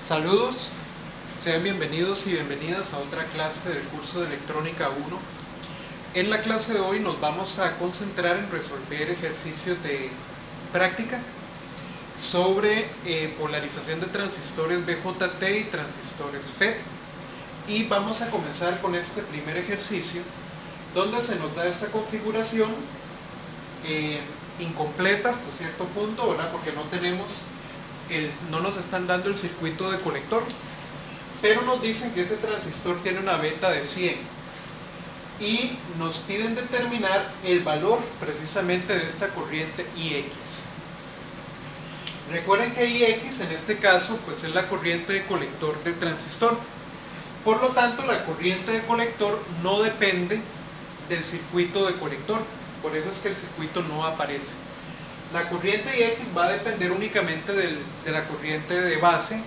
Saludos, sean bienvenidos y bienvenidas a otra clase del curso de Electrónica 1. En la clase de hoy nos vamos a concentrar en resolver ejercicios de práctica sobre polarización de transistores BJT y transistores FET. Y vamos a comenzar con este primer ejercicio donde se nos da esta configuración incompleta hasta cierto punto, ¿verdad? Porque no nos están dando el circuito de colector, pero nos dicen que ese transistor tiene una beta de 100 y nos piden determinar el valor precisamente de esta corriente IX. Recuerden que IX en este caso pues es la corriente de colector del transistor, por lo tanto la corriente de colector no depende del circuito de colector, por eso es que el circuito no aparece. La corriente IX va a depender únicamente de la corriente de base,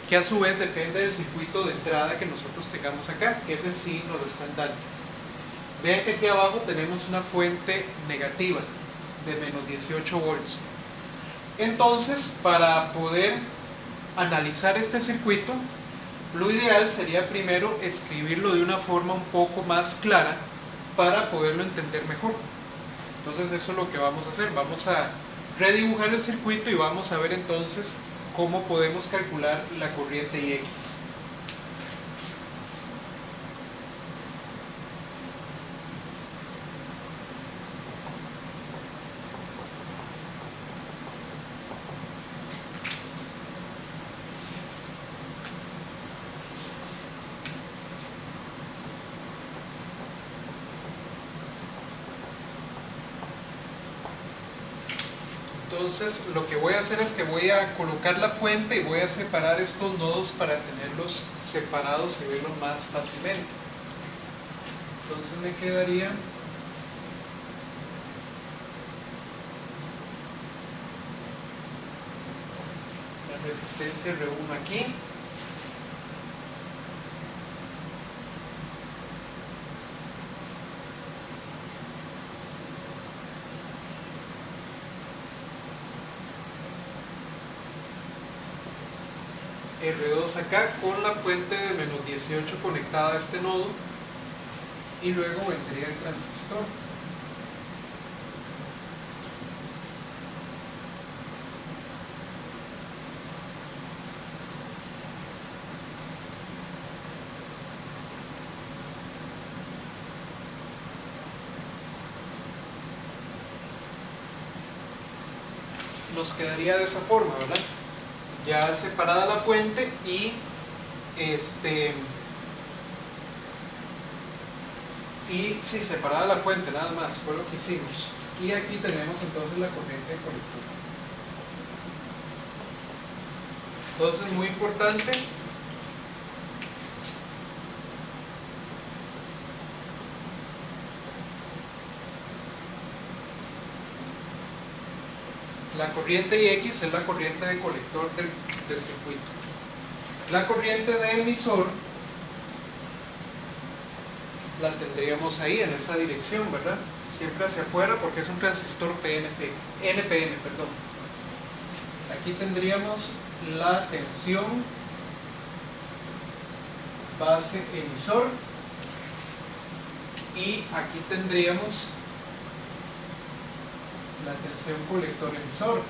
que a su vez depende del circuito de entrada que nosotros tengamos acá, que ese sí nos lo están dando. Vean que aquí abajo tenemos una fuente negativa de menos 18 volts. Entonces, para poder analizar este circuito, lo ideal sería primero escribirlo de una forma un poco más clara para poderlo entender mejor. Entonces eso es lo que vamos a hacer, vamos a redibujar el circuito y vamos a ver entonces cómo podemos calcular la corriente IX. Entonces lo que voy a hacer es que voy a colocar la fuente y voy a separar estos nodos para tenerlos separados y verlos más fácilmente. Entonces me quedaría la resistencia R1 aquí, R2 acá con la fuente de menos 18 conectada a este nodo y luego vendría el transistor. Nos quedaría de esa forma, ¿verdad? Ya separada la fuente y sí, separada la fuente nada más, fue lo que hicimos. Y aquí tenemos entonces la corriente de colector. Entonces, muy importante, la corriente IX es la corriente de colector del circuito. La corriente de emisor la tendríamos ahí en esa dirección, ¿verdad? Siempre hacia afuera porque es un transistor NPN, perdón. Aquí tendríamos la tensión base emisor y aquí tendríamos la tensión colector emisor.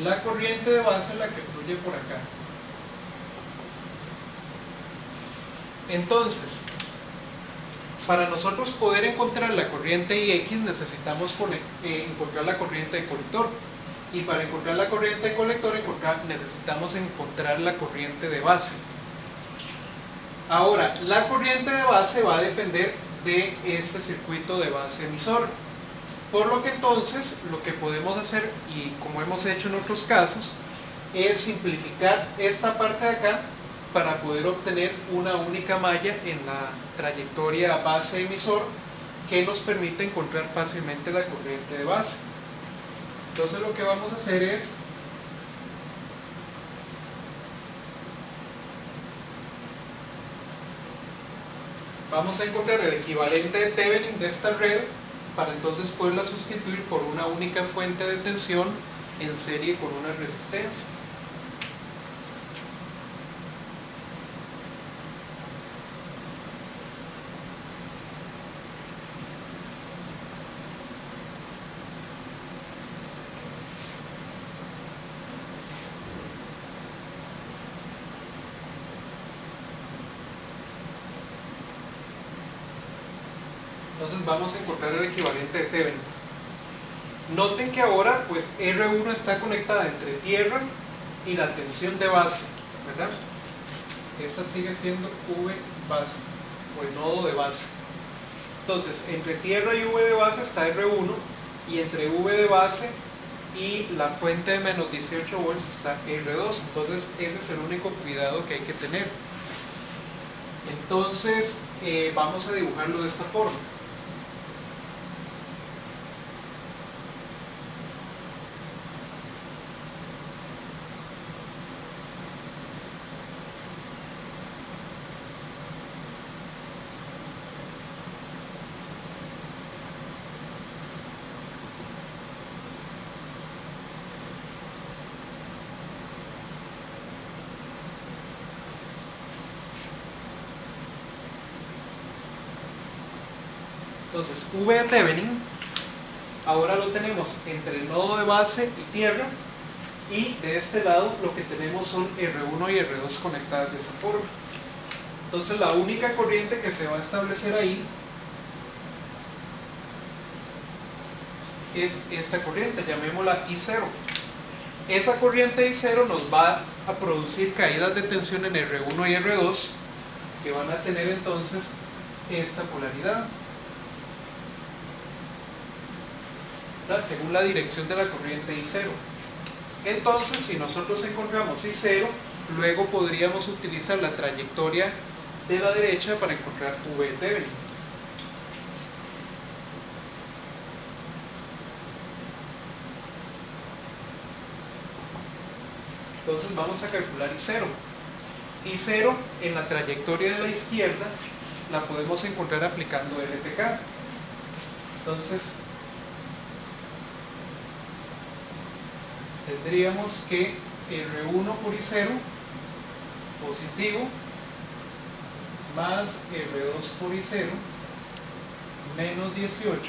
La corriente de base es la que fluye por acá. Entonces, para nosotros poder encontrar la corriente IX necesitamos encontrar la corriente de colector, y para encontrar la corriente de colector necesitamos encontrar la corriente de base. Ahora, la corriente de base va a depender de este circuito de base emisor, por lo que entonces lo que podemos hacer, y como hemos hecho en otros casos, es simplificar esta parte de acá para poder obtener una única malla en la trayectoria base emisor que nos permite encontrar fácilmente la corriente de base. Entonces lo que vamos a hacer es vamos a encontrar el equivalente de Thevenin de esta red para entonces poderla sustituir por una única fuente de tensión en serie con una resistencia. Entonces vamos a encontrar el equivalente de Thevenin. Noten que ahora pues R1 está conectada entre tierra y la tensión de base, ¿verdad? Esta sigue siendo V base o el nodo de base. Entonces entre tierra y V de base está R1 y entre V de base y la fuente de menos 18 volts está R2. Entonces ese es el único cuidado que hay que tener. Entonces vamos a dibujarlo de esta forma. Entonces, V de Thevenin, ahora lo tenemos entre el nodo de base y tierra, y de este lado lo que tenemos son R1 y R2 conectadas de esa forma. Entonces, la única corriente que se va a establecer ahí es esta corriente, llamémosla I0. Esa corriente I0 nos va a producir caídas de tensión en R1 y R2, que van a tener entonces esta polaridad, según la dirección de la corriente I0. Entonces, si nosotros encontramos I0, luego podríamos utilizar la trayectoria de la derecha para encontrar V de Thevenin. Entonces vamos a calcular I0. I0 en la trayectoria de la izquierda la podemos encontrar aplicando LTK. Entonces tendríamos que R1 por I0 positivo más R2 por I0 menos 18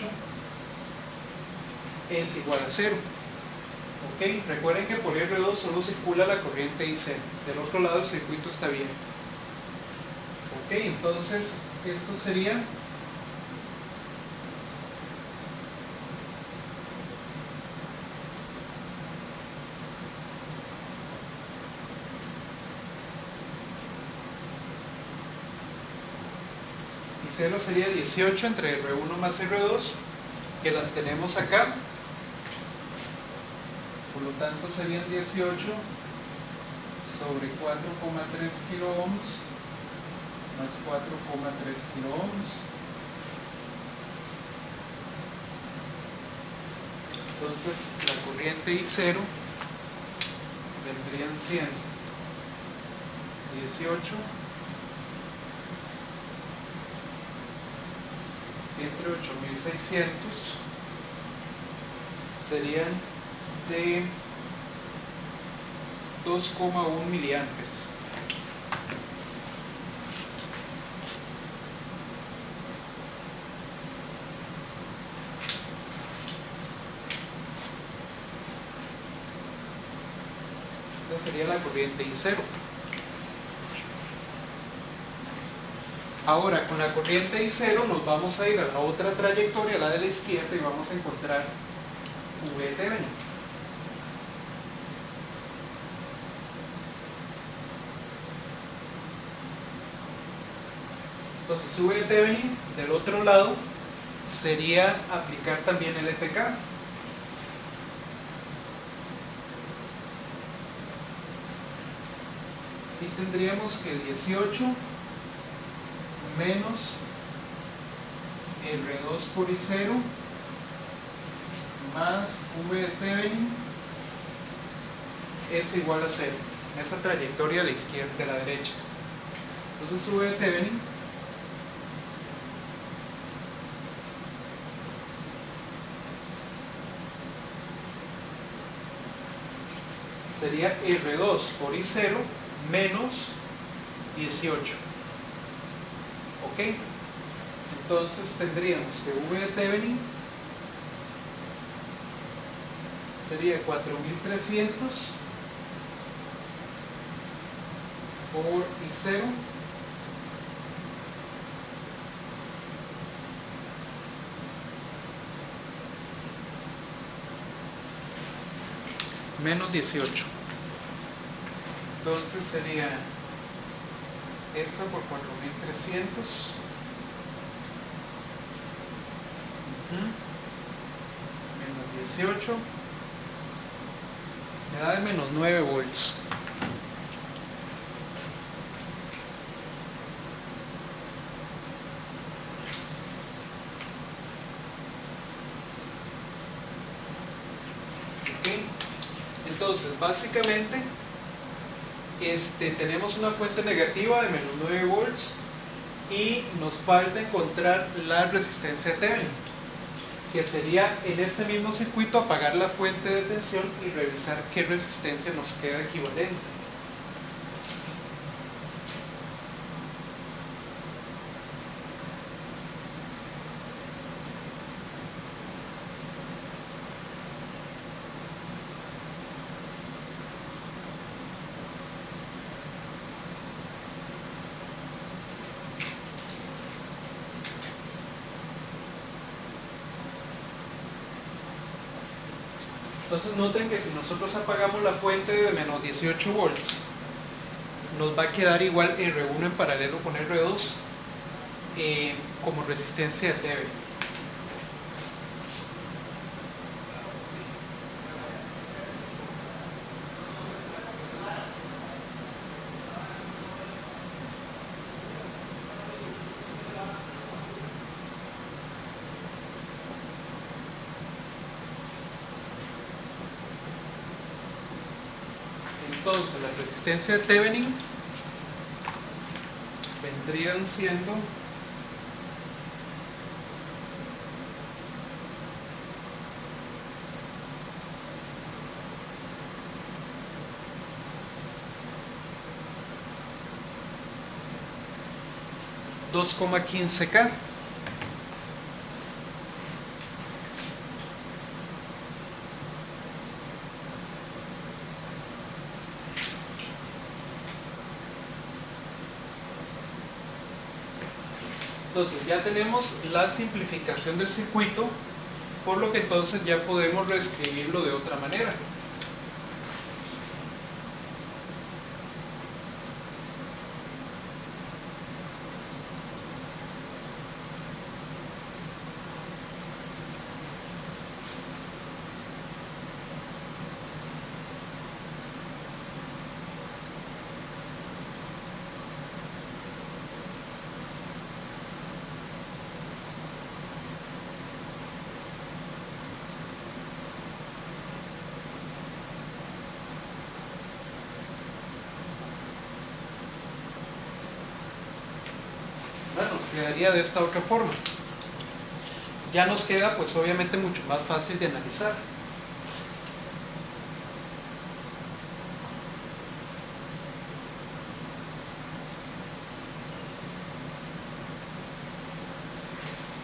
es igual a 0. ¿Ok? Recuerden que por R2 solo circula la corriente I0. Del otro lado el circuito está bien. ¿Ok? Entonces esto sería I0 sería 18 entre R1 más R2, que las tenemos acá. Por lo tanto serían 18 sobre 4,3 kilo ohms más 4,3 kilo ohms. Entonces la corriente I0 vendrían siendo 18 entre 8600, serían de 2,1 miliamperes. Esta sería la corriente I0. Ahora, con la corriente I0 nos vamos a ir a la otra trayectoria, la de la izquierda, y vamos a encontrar V de Thevenin. Entonces, V de Thevenin del otro lado sería aplicar también el LTK. Y tendríamos que 18 menos R2 por I0 más V de Thevenin es igual a 0. Esa trayectoria de la izquierda, de la derecha. Entonces V de Thevenin sería R2 por I0 menos 18. ¿Ok? Entonces tendríamos que V de Thevenin sería 4300 por I0 menos 18. Entonces sería esta por 4300. Menos 18. Me da de menos 9 volts. Entonces, básicamente, tenemos una fuente negativa de menos 9 volts y nos falta encontrar la resistencia de Thevenin, que sería en este mismo circuito apagar la fuente de tensión y revisar qué resistencia nos queda equivalente. Entonces noten que si nosotros apagamos la fuente de menos 18 volts, nos va a quedar igual R1 en paralelo con R2 como resistencia de Thevenin. Entonces la resistencia de Thevenin vendrían siendo $2,15K. Entonces ya tenemos la simplificación del circuito, por lo que entonces ya podemos reescribirlo de otra manera. Bueno, nos quedaría de esta otra forma. Ya nos queda pues obviamente mucho más fácil de analizar.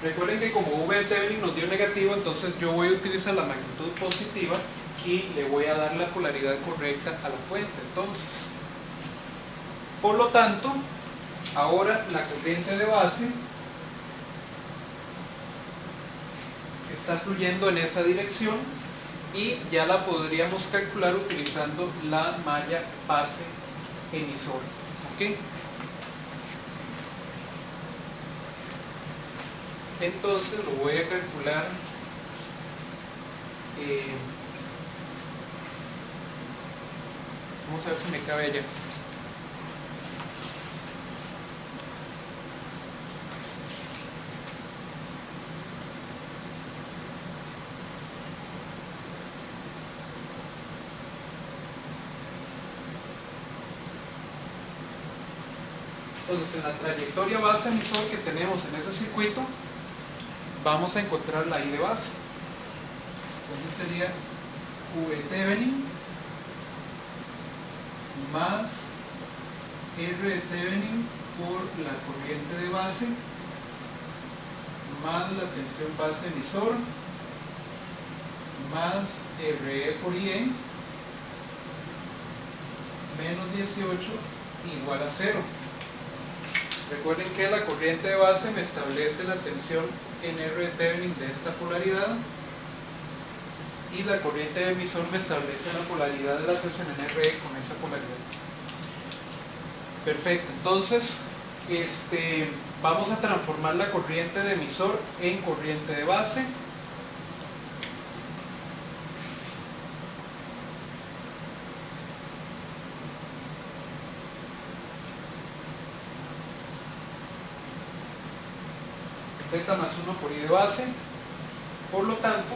Recuerden que como V de Thevenin nos dio negativo, entonces yo voy a utilizar la magnitud positiva y le voy a dar la polaridad correcta a la fuente. Entonces, por lo tanto, ahora la corriente de base está fluyendo en esa dirección y ya la podríamos calcular utilizando la malla base emisora. ¿Ok? Entonces lo voy a calcular vamos a ver si me cabe allá. Entonces en la trayectoria base emisor que tenemos en ese circuito vamos a encontrar la I de base. Entonces sería V Thevenin más R de Thevenin por la corriente de base más la tensión base emisor más RE por IE menos 18 igual a 0. Recuerden que la corriente de base me establece la tensión en R de Thevenin de esta polaridad y la corriente de emisor me establece la polaridad de la tensión en RE con esa polaridad. Perfecto, entonces vamos a transformar la corriente de emisor en corriente de base. Beta más 1 por I de base. Por lo tanto,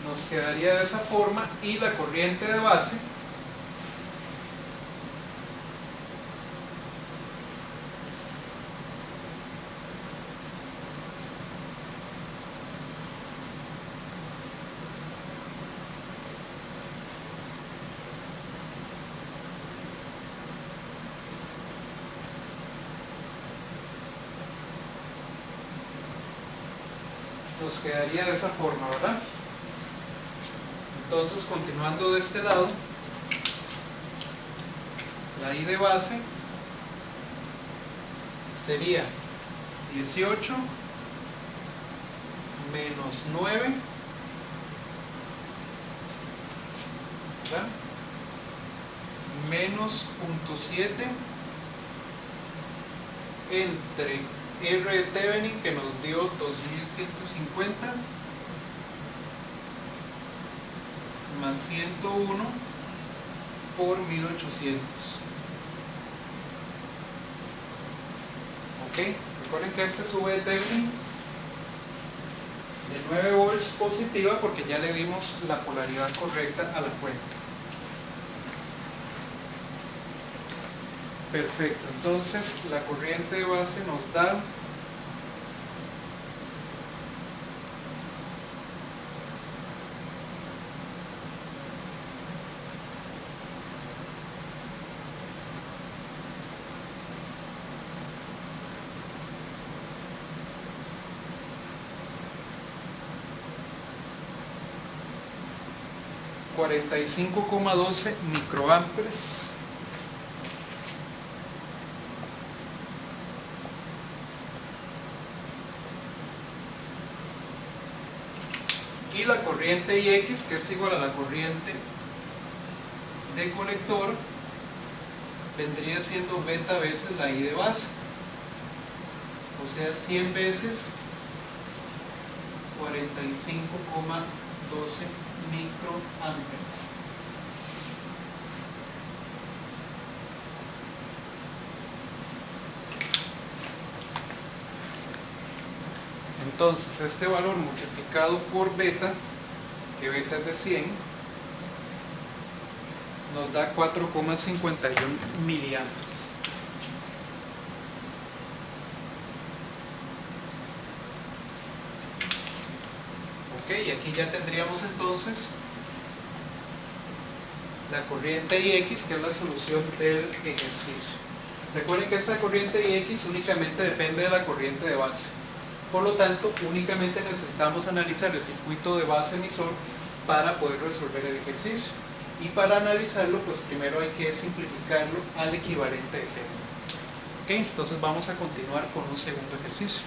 nos quedaría de esa forma, y la corriente de base nos quedaría de esa forma, ¿verdad? Entonces, continuando de este lado, la I de base sería 18 menos 9, ¿verdad? Menos 0.7 entre R de Thevenin, que nos dio 2150, más 101 por 1800. Ok, recuerden que este sube de Thevenin de 9 volts positiva, porque ya le dimos la polaridad correcta a la fuente. Perfecto, entonces la corriente de base nos da 45,12 microamperes. Y la corriente IX, que es igual a la corriente de colector, vendría siendo beta veces la I de base, o sea 100 veces 45,12 microamperes. Entonces este valor multiplicado por beta, que beta es de 100, nos da 4,51 miliamperes. Ok, y aquí ya tendríamos entonces la corriente IX, que es la solución del ejercicio. Recuerden que esta corriente IX únicamente depende de la corriente de base. Por lo tanto, únicamente necesitamos analizar el circuito de base emisor para poder resolver el ejercicio. Y para analizarlo, pues primero hay que simplificarlo al equivalente de Thevenin. Ok, entonces vamos a continuar con un segundo ejercicio.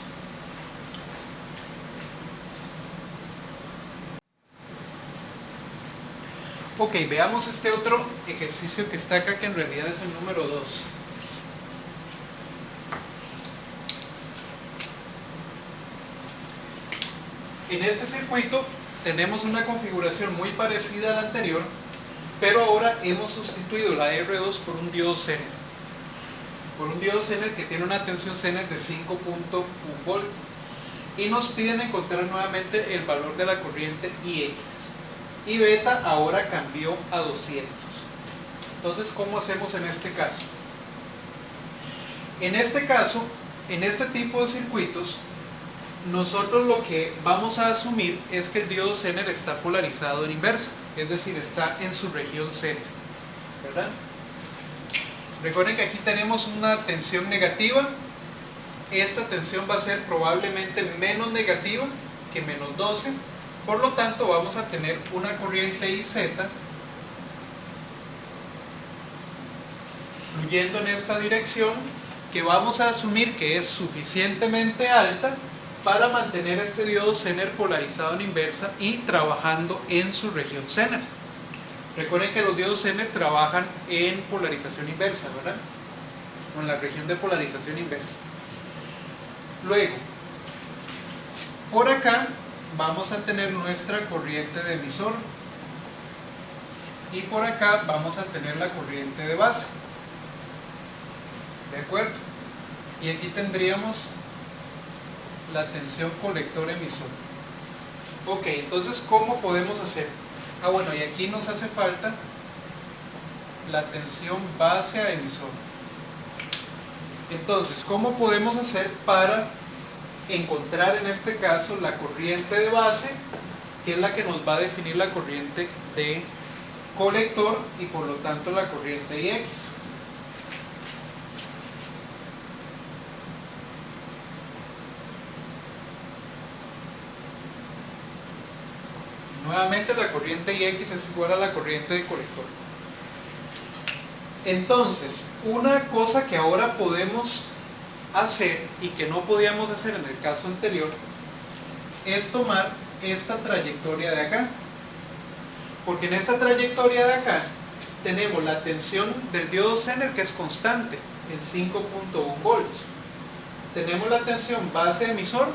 Ok, veamos este otro ejercicio que está acá, que en realidad es el número 2. En este circuito tenemos una configuración muy parecida a la anterior, pero ahora hemos sustituido la R2 por un diodo Zener. Por un diodo Zener que tiene una tensión Zener de 5.1 volt. Y nos piden encontrar nuevamente el valor de la corriente IX. Y beta ahora cambió a 200. Entonces, ¿cómo hacemos en este caso? En este caso, en este tipo de circuitos, nosotros lo que vamos a asumir es que el diodo Zener está polarizado en inversa, es decir, está en su región Zener, ¿verdad? Recuerden que aquí tenemos una tensión negativa. Esta tensión va a ser probablemente menos negativa que menos 12. Por lo tanto, vamos a tener una corriente IZ fluyendo en esta dirección, que vamos a asumir que es suficientemente alta para mantener este diodo Zener polarizado en inversa y trabajando en su región Zener. Recuerden que los diodos Zener trabajan en polarización inversa, ¿verdad? O en la región de polarización inversa. Luego, por acá vamos a tener nuestra corriente de emisor y por acá vamos a tener la corriente de base. ¿De acuerdo? Y aquí tendríamos la tensión colector-emisor. Ok, entonces, ¿cómo podemos hacer? Bueno, y aquí nos hace falta la tensión base a emisor. Entonces, ¿cómo podemos hacer para encontrar en este caso la corriente de base, que es la que nos va a definir la corriente de colector y por lo tanto la corriente IX? Nuevamente la corriente IX es igual a la corriente de colector. Entonces, una cosa que ahora podemos hacer y que no podíamos hacer en el caso anterior es tomar esta trayectoria de acá, porque en esta trayectoria de acá tenemos la tensión del diodo Zener, que es constante en 5.1 volts, tenemos la tensión base emisor,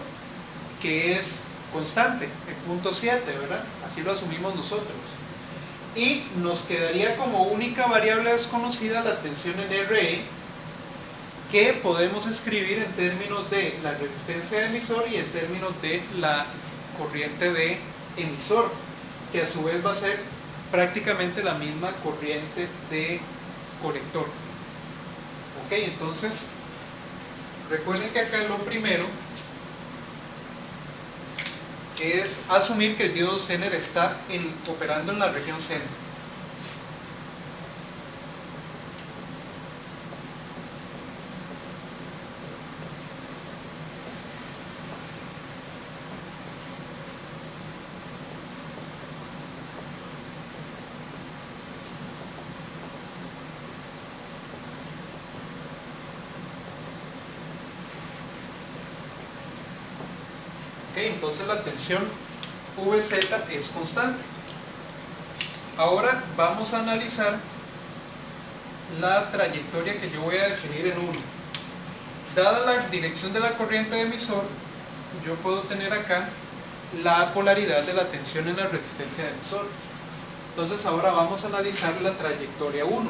que es constante en 0.7, ¿verdad? Así lo asumimos nosotros, y nos quedaría como única variable desconocida la tensión en RE, que podemos escribir en términos de la resistencia de emisor y en términos de la corriente de emisor, que a su vez va a ser prácticamente la misma corriente de colector. Ok, entonces recuerden que acá lo primero es asumir que el diodo Zener está operando en la región Zener. Entonces la tensión Vz es constante. Ahora vamos a analizar la trayectoria que yo voy a definir en 1. Dada la dirección de la corriente de emisor, yo puedo tener acá la polaridad de la tensión en la resistencia de emisor. Entonces ahora vamos a analizar la trayectoria 1.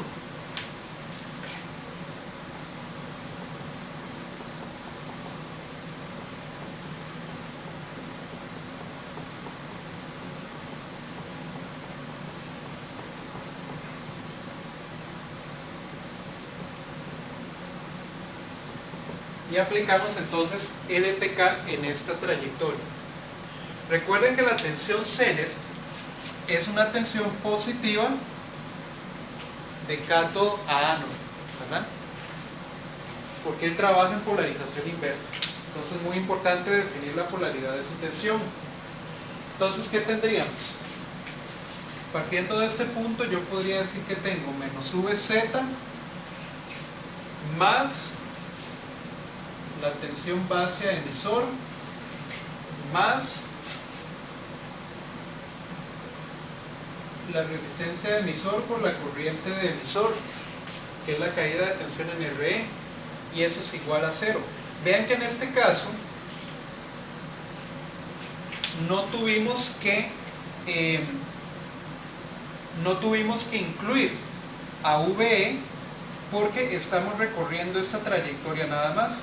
Y aplicamos entonces LTK en esta trayectoria. Recuerden que la tensión Zener es una tensión positiva de cátodo a ánodo, ¿verdad? Porque él trabaja en polarización inversa. Entonces es muy importante definir la polaridad de su tensión. Entonces, ¿qué tendríamos? Partiendo de este punto, yo podría decir que tengo menos Vz más la tensión base a emisor más la resistencia de emisor por la corriente de emisor, que es la caída de tensión en RE, y eso es igual a 0. Vean que en este caso no tuvimos que incluir a VE, porque estamos recorriendo esta trayectoria nada más.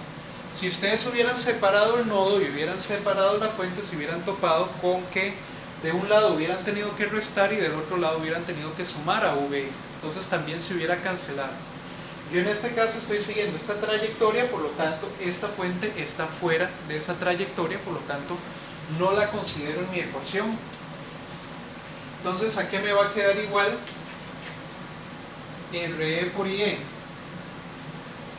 Si ustedes hubieran separado el nodo y hubieran separado la fuente, se hubieran topado con que de un lado hubieran tenido que restar y del otro lado hubieran tenido que sumar a VE. Entonces también se hubiera cancelado. Yo en este caso estoy siguiendo esta trayectoria, por lo tanto esta fuente está fuera de esa trayectoria, por lo tanto no la considero en mi ecuación. Entonces, ¿a qué me va a quedar igual? RE por IE.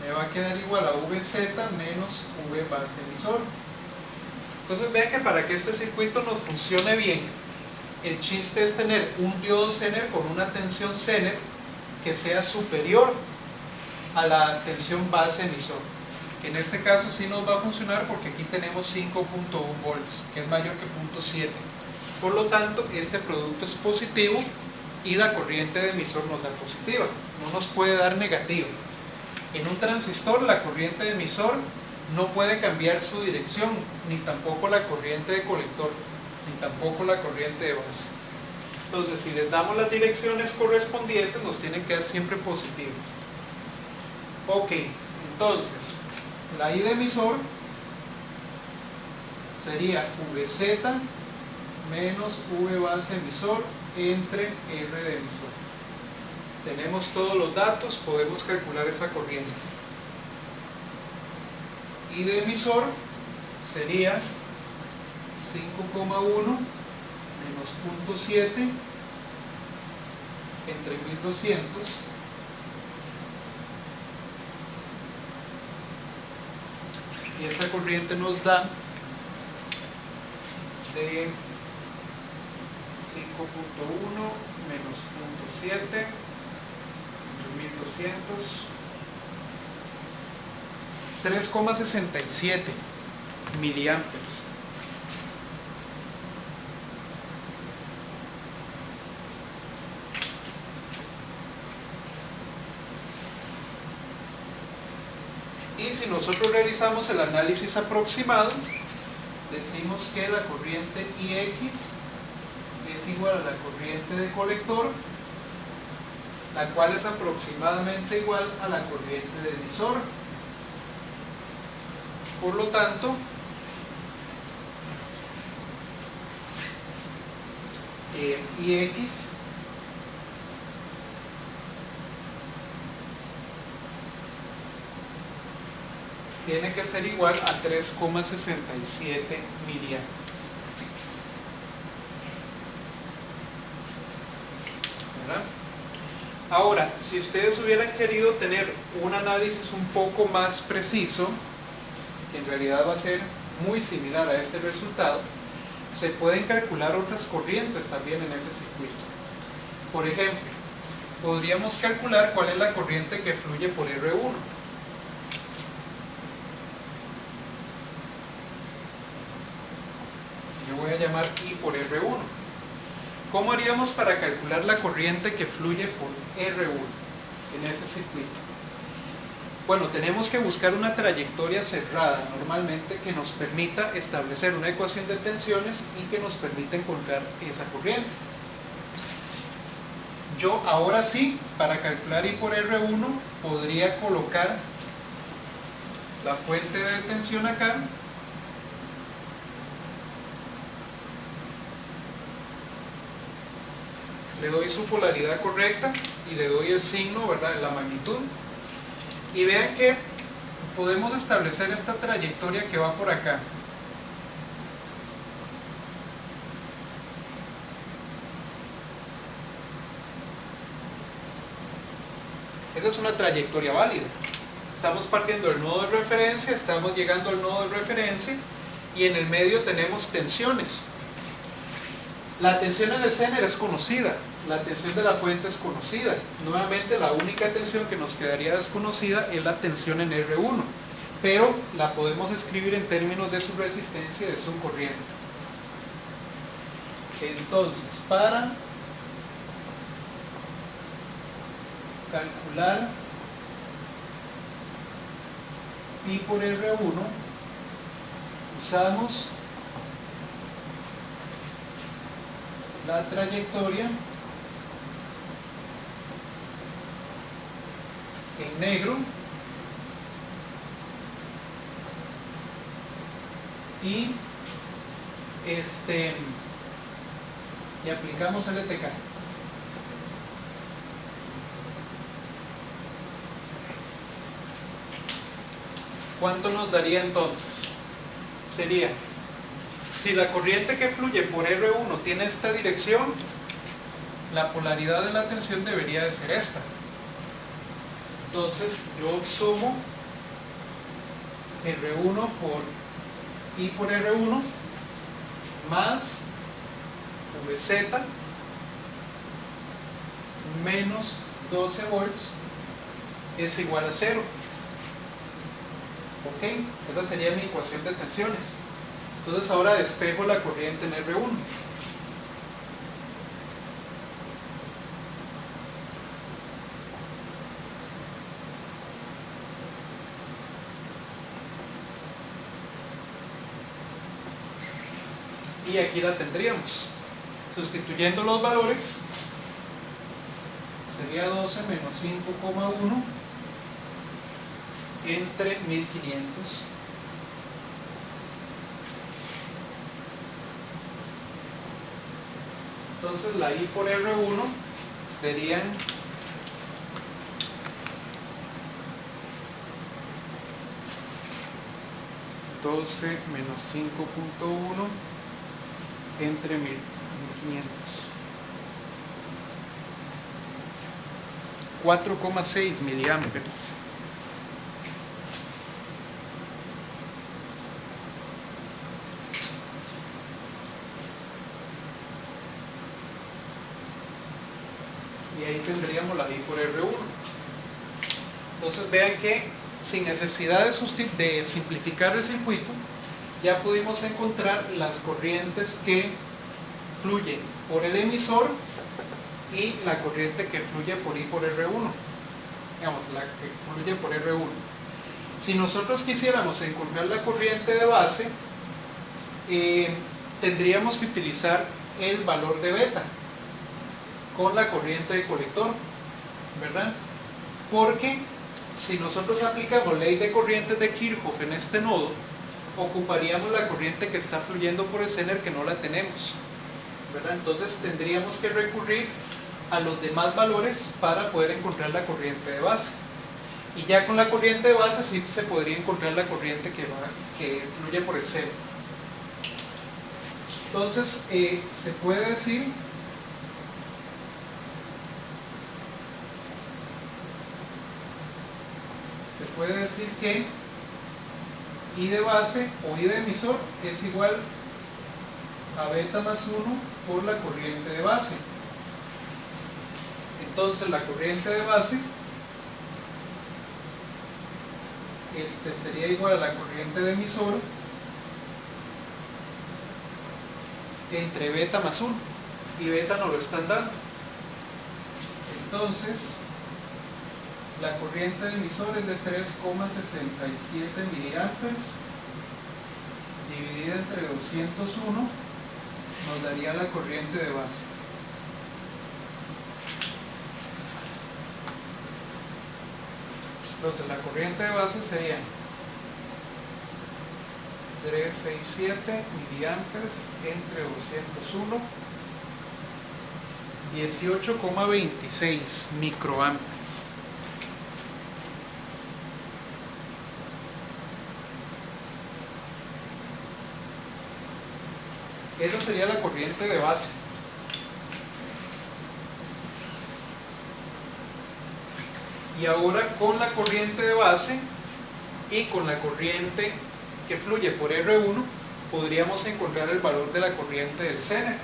me va a quedar igual a Vz menos V base emisor. Entonces vean que para que este circuito nos funcione bien, el chiste es tener un diodo Zener con una tensión Zener que sea superior a la tensión base emisor, que en este caso sí nos va a funcionar porque aquí tenemos 5.1 volts, que es mayor que 0.7. Por lo tanto, este producto es positivo y la corriente de emisor nos da positiva, no nos puede dar negativa. En un transistor la corriente de emisor no puede cambiar su dirección, ni tampoco la corriente de colector, ni tampoco la corriente de base. Entonces, si les damos las direcciones correspondientes, nos tienen que dar siempre positivas. Ok, entonces, la I de emisor sería Vz menos V base emisor entre R de emisor. Tenemos todos los datos, podemos calcular esa corriente. I de emisor sería 5,1 menos 0.7 entre 1200 y esa corriente nos da de 5.1 menos 0.7 entre 1200, 3,67 miliamperes. Y si nosotros realizamos el análisis aproximado, decimos que la corriente IX es igual a la corriente de colector, la cual es aproximadamente igual a la corriente de emisor. Por lo tanto, IX tiene que ser igual a 3,67 miliamperes. ¿Verdad? Ahora, si ustedes hubieran querido tener un análisis un poco más preciso, que en realidad va a ser muy similar a este resultado, se pueden calcular otras corrientes también en ese circuito. Por ejemplo, podríamos calcular cuál es la corriente que fluye por R1. Yo voy a llamar I por R1. ¿Cómo haríamos para calcular la corriente que fluye por R1 en ese circuito? Bueno, tenemos que buscar una trayectoria cerrada normalmente que nos permita establecer una ecuación de tensiones y que nos permita encontrar esa corriente. Yo ahora sí, para calcular I por R1, podría colocar la fuente de tensión acá. Le doy su polaridad correcta y le doy el signo, ¿verdad?, la magnitud. Y vean que podemos establecer esta trayectoria que va por acá. Esa es una trayectoria válida. Estamos partiendo del nodo de referencia, estamos llegando al nodo de referencia y en el medio tenemos tensiones. La tensión en el Zener es conocida, la tensión de la fuente es conocida. Nuevamente la única tensión que nos quedaría desconocida es la tensión en R1, pero la podemos escribir en términos de su resistencia y de su corriente. Entonces, para calcular I por R1 usamos la trayectoria en negro y aplicamos LTK. ¿Cuánto nos daría entonces? Sería, si la corriente que fluye por R1 tiene esta dirección, la polaridad de la tensión debería de ser esta. Entonces yo sumo R1 por I por R1 más VZ menos 12 volts es igual a 0. Ok, esa sería mi ecuación de tensiones. Entonces ahora despejo la corriente en R1. Y aquí la tendríamos. Sustituyendo los valores, sería 12 menos 5,1 entre 1500. Entonces la I por R1 serían 12 menos 5,1 entre 1500. 4,6 miliamperes. Y ahí tendríamos la I por R1. Entonces vean que sin necesidad de simplificar el circuito, ya pudimos encontrar las corrientes que fluyen por el emisor y la corriente que fluye por I por R1. Digamos, la que fluye por R1. Si nosotros quisiéramos encontrar la corriente de base, tendríamos que utilizar el valor de beta con la corriente de colector, ¿verdad? Porque si nosotros aplicamos ley de corrientes de Kirchhoff en este nodo, ocuparíamos la corriente que está fluyendo por el Zener, que no la tenemos, ¿verdad? Entonces tendríamos que recurrir a los demás valores para poder encontrar la corriente de base. Y ya con la corriente de base sí se podría encontrar la corriente que fluye por el Zener. Entonces se puede decir que I de base o I de emisor es igual a beta más 1 por la corriente de base. Entonces la corriente de base sería igual a la corriente de emisor entre beta más 1, y beta nos lo están dando. Entonces la corriente de emisor es de 3,67 miliamperes dividida entre 201 nos daría la corriente de base. Entonces la corriente de base sería 367 miliamperes entre 201, 18,26 microamperes. Esa sería la corriente de base. Y ahora con la corriente de base y con la corriente que fluye por R1 podríamos encontrar el valor de la corriente del Zener.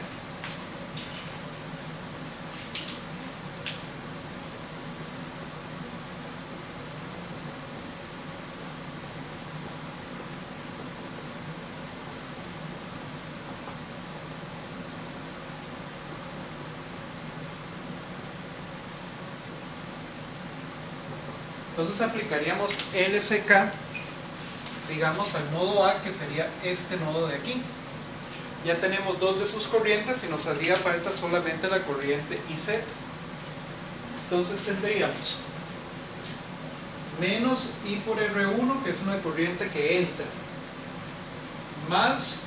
Entonces aplicaríamos LSK, digamos, al nodo A, que sería este nodo de aquí. Ya tenemos dos de sus corrientes y nos haría falta solamente la corriente IZ. Entonces tendríamos menos I por R1, que es una corriente que entra, más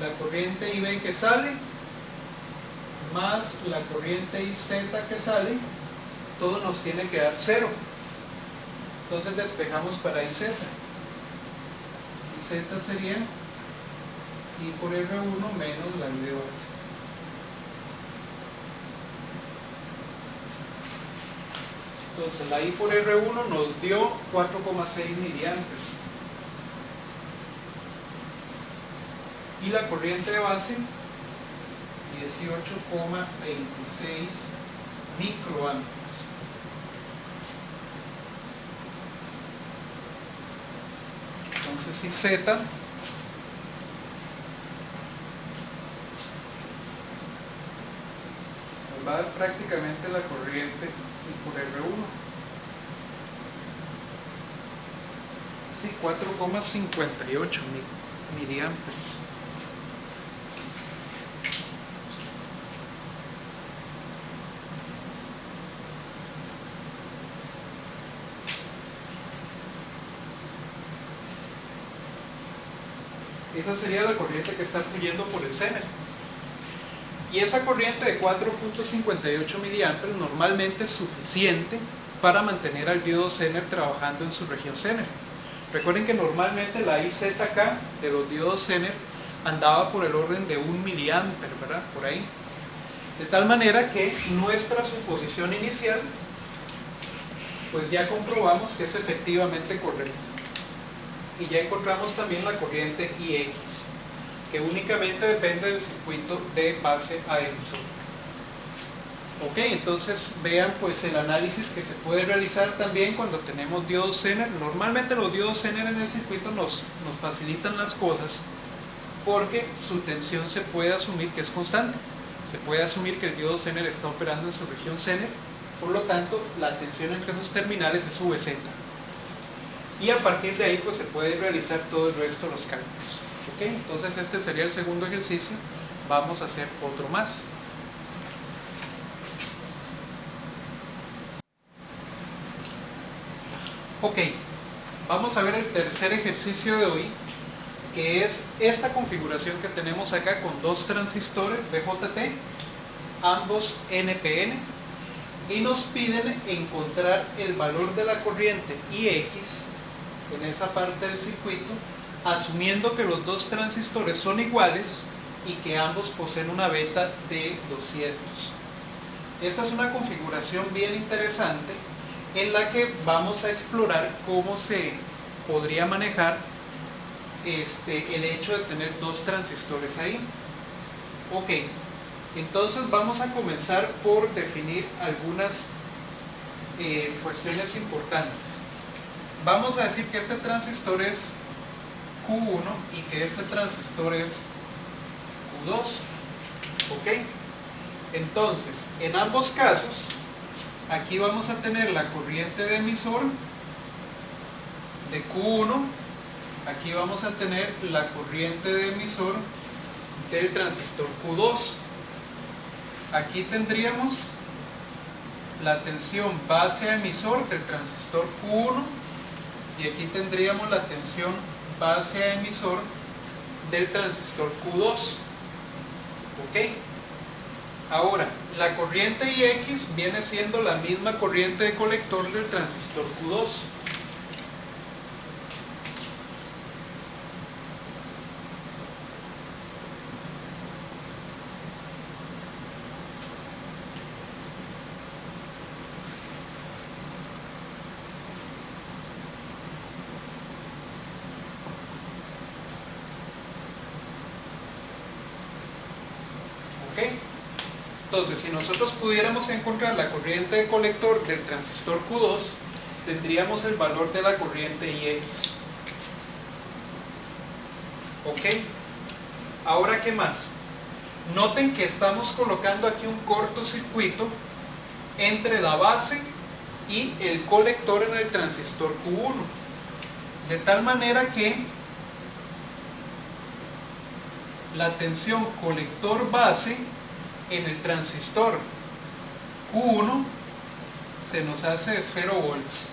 la corriente IB que sale, más la corriente IZ que sale, todo nos tiene que dar 0. Entonces despejamos para IZ. IZ sería I por R1 menos la I de base. Entonces la I por R1 nos dio 4,6 miliamperes. y la corriente de base 18,26 microamperes. Entonces si Z nos va a dar prácticamente la corriente y por R1. Sí, 4,58 miliamperes. Esa sería la corriente que está fluyendo por el Zener. Y esa corriente de 4,58 miliamperes normalmente es suficiente para mantener al diodo Zener trabajando en su región Zener. Recuerden que normalmente la IZK de los diodos Zener andaba por el orden de 1 miliamper, ¿verdad? Por ahí. De tal manera que nuestra suposición inicial, pues ya comprobamos que es efectivamente correcta. Y ya encontramos también la corriente IX, que únicamente depende del circuito de base a emisor. Ok, entonces vean pues el análisis que se puede realizar también cuando tenemos diodos Zener. Normalmente los diodos Zener en el circuito nos facilitan las cosas porque su tensión se puede asumir que es constante. Se puede asumir que el diodo Zener está operando en su región Zener, por lo tanto la tensión entre sus terminales es VZ. Y a partir de ahí pues se puede realizar todo el resto de los cálculos. ¿Ok? Entonces este sería el segundo ejercicio. Vamos a hacer otro más. Ok, vamos a ver el tercer ejercicio de hoy, que es esta configuración que tenemos acá con dos transistores BJT, ambos NPN, y nos piden encontrar el valor de la corriente IX en esa parte del circuito, asumiendo que los dos transistores son iguales y que ambos poseen una beta de 200. Esta es una configuración bien interesante en la que vamos a explorar cómo se podría manejar el hecho de tener dos transistores ahí. Ok, entonces vamos a comenzar por definir algunas cuestiones importantes. Vamos a decir que este transistor es Q1 y que este transistor es Q2. Ok, entonces en ambos casos aquí vamos a tener la corriente de emisor de Q1, aquí vamos a tener la corriente de emisor del transistor Q2. Aquí tendríamos la tensión base a emisor del transistor Q1 y aquí tendríamos la tensión base a emisor del transistor Q2. Ok, ahora la corriente IX viene siendo la misma corriente de colector del transistor Q2. Entonces, si nosotros pudiéramos encontrar la corriente de colector del transistor Q2, tendríamos el valor de la corriente IX. Ok, ahora ¿qué más? Noten que estamos colocando aquí un cortocircuito entre la base y el colector en el transistor Q1, de tal manera que la tensión colector base en el transistor Q1 se nos hace de 0 volts.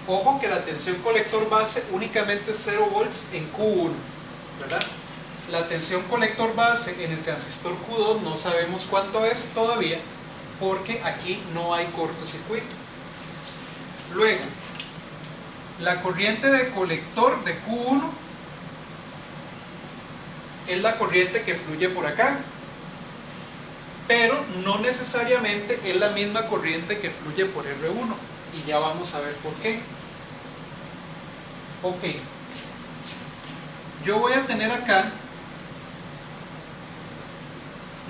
Ojo que la tensión colector base únicamente es 0 volts en Q1, ¿verdad? La tensión colector base en el transistor Q2 no sabemos cuánto es todavía, porque aquí no hay cortocircuito. Luego, la corriente de colector de Q1 es la corriente que fluye por acá, pero no necesariamente es la misma corriente que fluye por R1, y ya vamos a ver por qué. Ok, yo voy a tener acá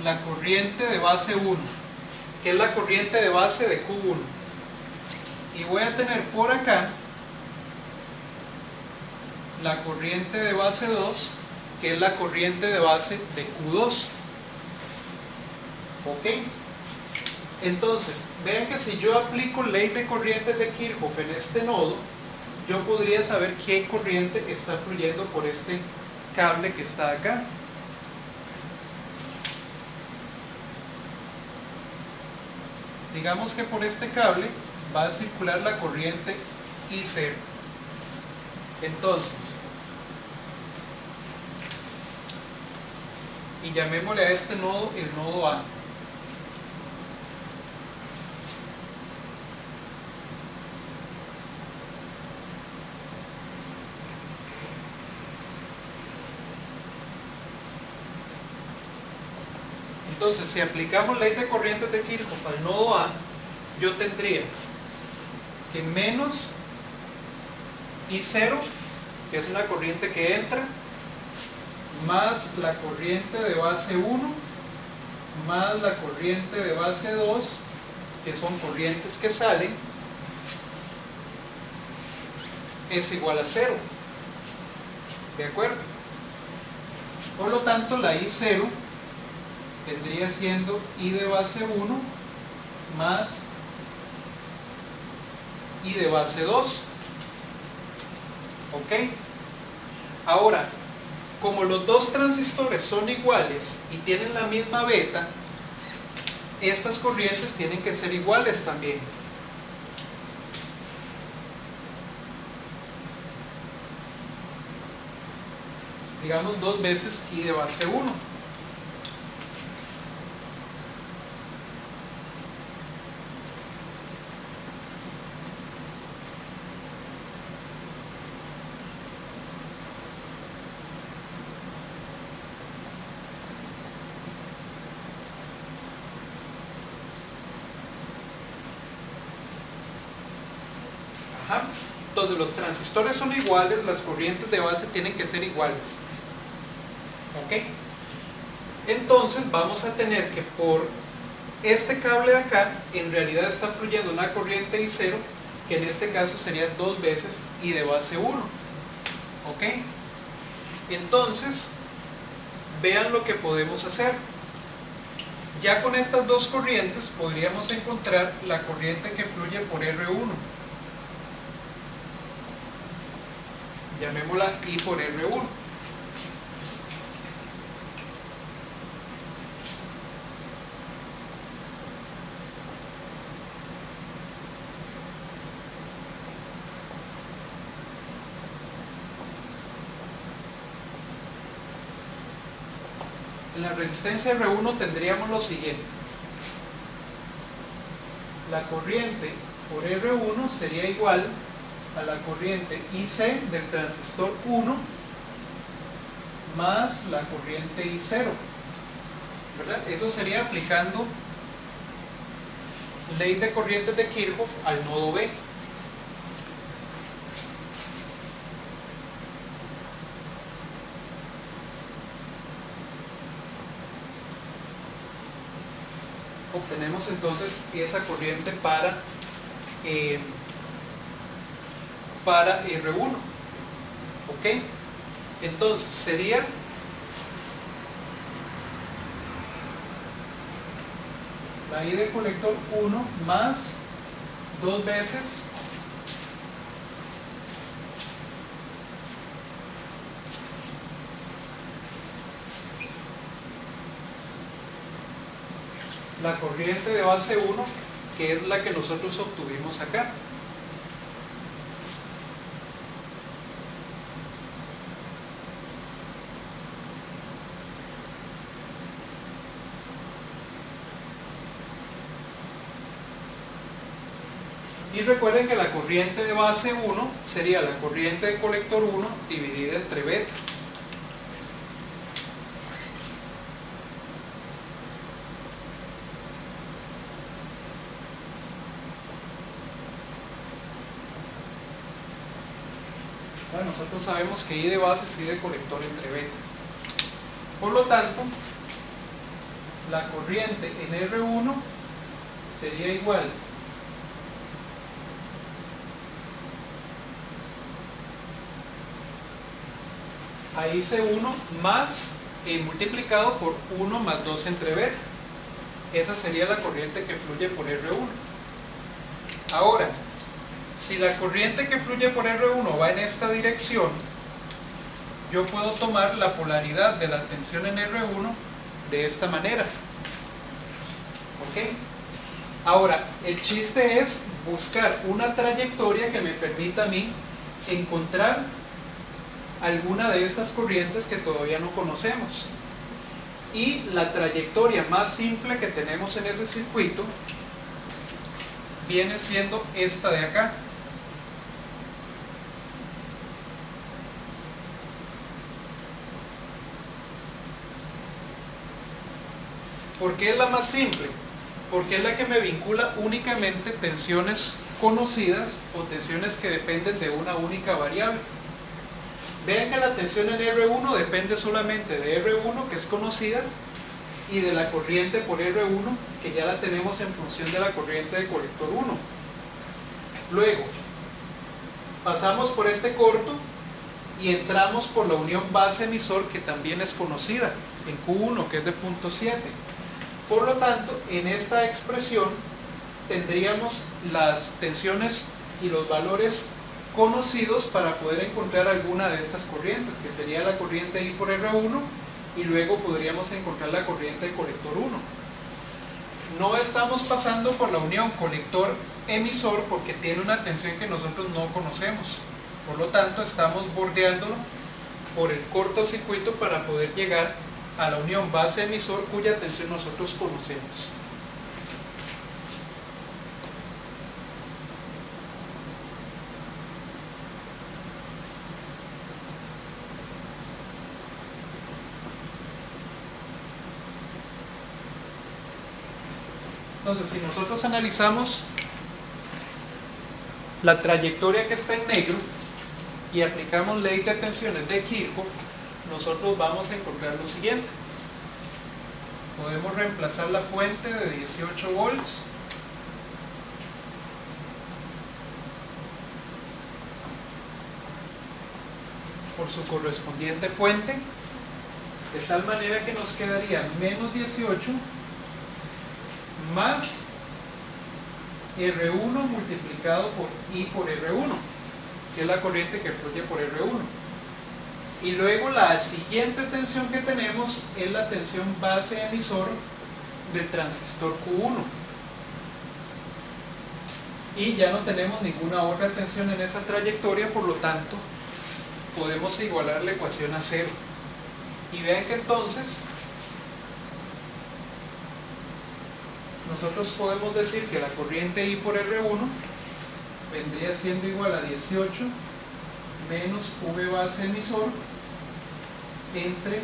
la corriente de base 1, que es la corriente de base de Q1, y voy a tener por acá la corriente de base 2, que es la corriente de base de Q2. Ok, entonces vean que si yo aplico ley de corrientes de Kirchhoff en este nodo, yo podría saber qué corriente está fluyendo por este cable que está acá. Digamos que por este cable va a circular la corriente I0. Entonces, y llamémosle a este nodo el nodo A. Entonces, si aplicamos ley de corrientes de Kirchhoff al nodo A, yo tendría que menos I0, que es una corriente que entra, más la corriente de base 1, más la corriente de base 2, que son corrientes que salen, es igual a 0. ¿De acuerdo? Por lo tanto, la I0 vendría siendo I de base 1 más I de base 2. ¿Ok? Ahora, como los dos transistores son iguales y tienen la misma beta, estas corrientes tienen que ser iguales también. Digamos 2 veces I de base 1. Entonces los transistores son iguales, las corrientes de base tienen que ser iguales. ¿Ok? Entonces vamos a tener que por este cable de acá, en realidad está fluyendo una corriente I0, que en este caso sería 2 veces I de base 1. ¿Ok? Entonces, vean lo que podemos hacer. Ya con estas dos corrientes podríamos encontrar la corriente que fluye por R1. Llamémosla I por R1. En la resistencia R1 tendríamos lo siguiente. La corriente por R1 sería igual a la corriente IC del transistor 1 más la corriente I0, ¿verdad? Eso sería aplicando ley de corrientes de Kirchhoff al nodo B. Obtenemos entonces esa corriente para R1. ¿Ok? Entonces sería la I de colector 1 más 2 veces la corriente de base 1, que es la que nosotros obtuvimos acá. Y recuerden que la corriente de base 1 sería la corriente de colector 1 dividida entre beta. Bueno, nosotros sabemos que I de base es I de colector entre beta. Por lo tanto, la corriente en R1 sería igual a IC1 más multiplicado por 1 más 2 entre beta. Esa sería la corriente que fluye por R1. Ahora, si la corriente que fluye por R1 va en esta dirección, yo puedo tomar la polaridad de la tensión en R1 de esta manera. ¿Ok? Ahora, el chiste es buscar una trayectoria que me permita a mí encontrar alguna de estas corrientes que todavía no conocemos. Y la trayectoria más simple que tenemos en ese circuito viene siendo esta de acá. ¿Por qué es la más simple? Porque es la que me vincula únicamente tensiones conocidas o tensiones que dependen de una única variable. Vean que la tensión en R1 depende solamente de R1, que es conocida, y de la corriente por R1, que ya la tenemos en función de la corriente de colector 1. Luego, pasamos por este corto y entramos por la unión base-emisor, que también es conocida, en Q1, que es de 0.7. Por lo tanto, en esta expresión tendríamos las tensiones y los valores conocidos para poder encontrar alguna de estas corrientes, que sería la corriente I por R1, y luego podríamos encontrar la corriente de colector 1. No estamos pasando por la unión colector-emisor porque tiene una tensión que nosotros no conocemos. Por lo tanto, estamos bordeándolo por el cortocircuito para poder llegar a la unión base-emisor, cuya tensión nosotros conocemos. Entonces, si nosotros analizamos la trayectoria que está en negro y aplicamos ley de tensiones de Kirchhoff, nosotros vamos a encontrar lo siguiente. Podemos reemplazar la fuente de 18 volts por su correspondiente fuente, de tal manera que nos quedaría menos 18 más R1 multiplicado por I por R1, que es la corriente que fluye por R1. Y luego la siguiente tensión que tenemos es la tensión base-emisor del transistor Q1. Y ya no tenemos ninguna otra tensión en esa trayectoria, por lo tanto, podemos igualar la ecuación a cero. Y vean que entonces nosotros podemos decir que la corriente I por R1 vendría siendo igual a 18 menos V base emisor entre